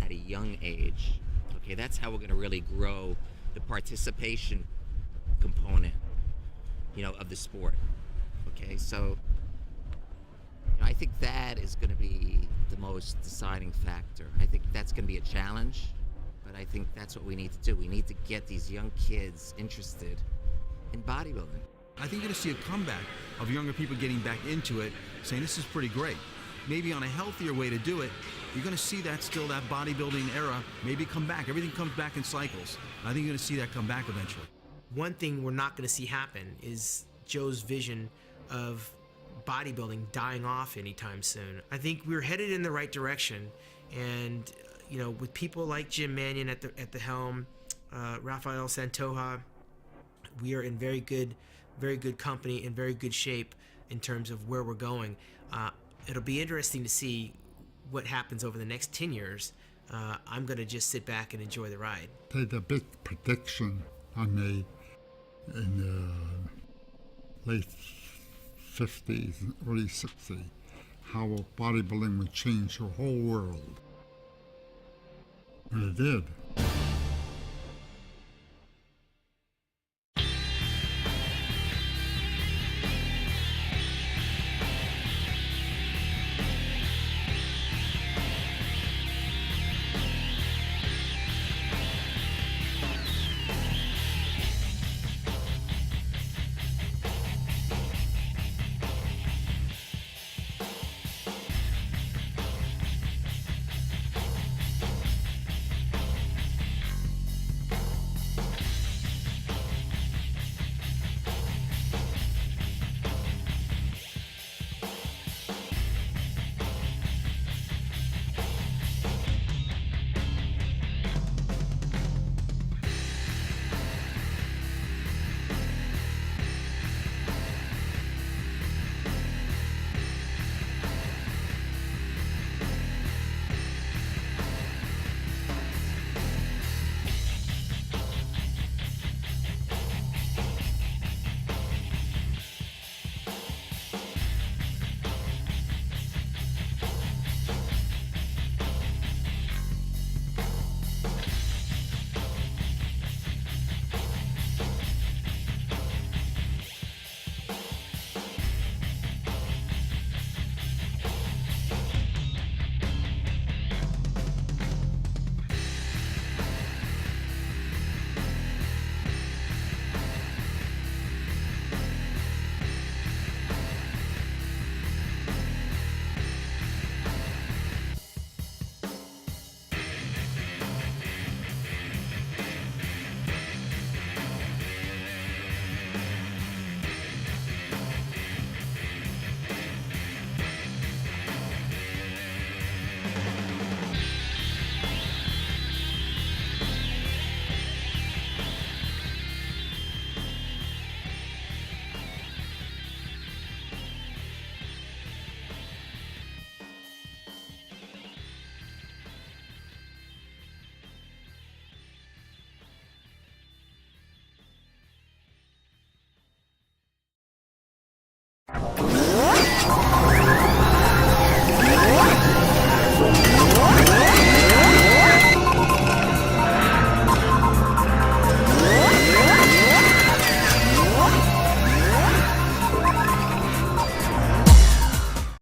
at a young age. Okay, that's how we're going to really grow the participation component, you know, of the sport. Okay, so I think that is going to be the most deciding factor. I think that's going to be a challenge, but I think that's what we need to do. We need to get these young kids interested in bodybuilding. I think you're going to see a comeback of younger people getting back into it, saying this is pretty great. Maybe on a healthier way to do it, you're going to see that still, that bodybuilding era, maybe come back. Everything comes back in cycles. I think you're going to see that come back eventually. One thing we're not going to see happen is Joe's vision of bodybuilding dying off anytime soon. I think we're headed in the right direction, and you know, with people like Jim Mannion at the helm, Rafael Santoja, we are in very good company, in very good shape in terms of where we're going. It'll be interesting to see what happens over the next 10 years. I'm going to just sit back and enjoy the ride. The big prediction I made in the late 50s and early 60s, how bodybuilding would change the whole world. And it did.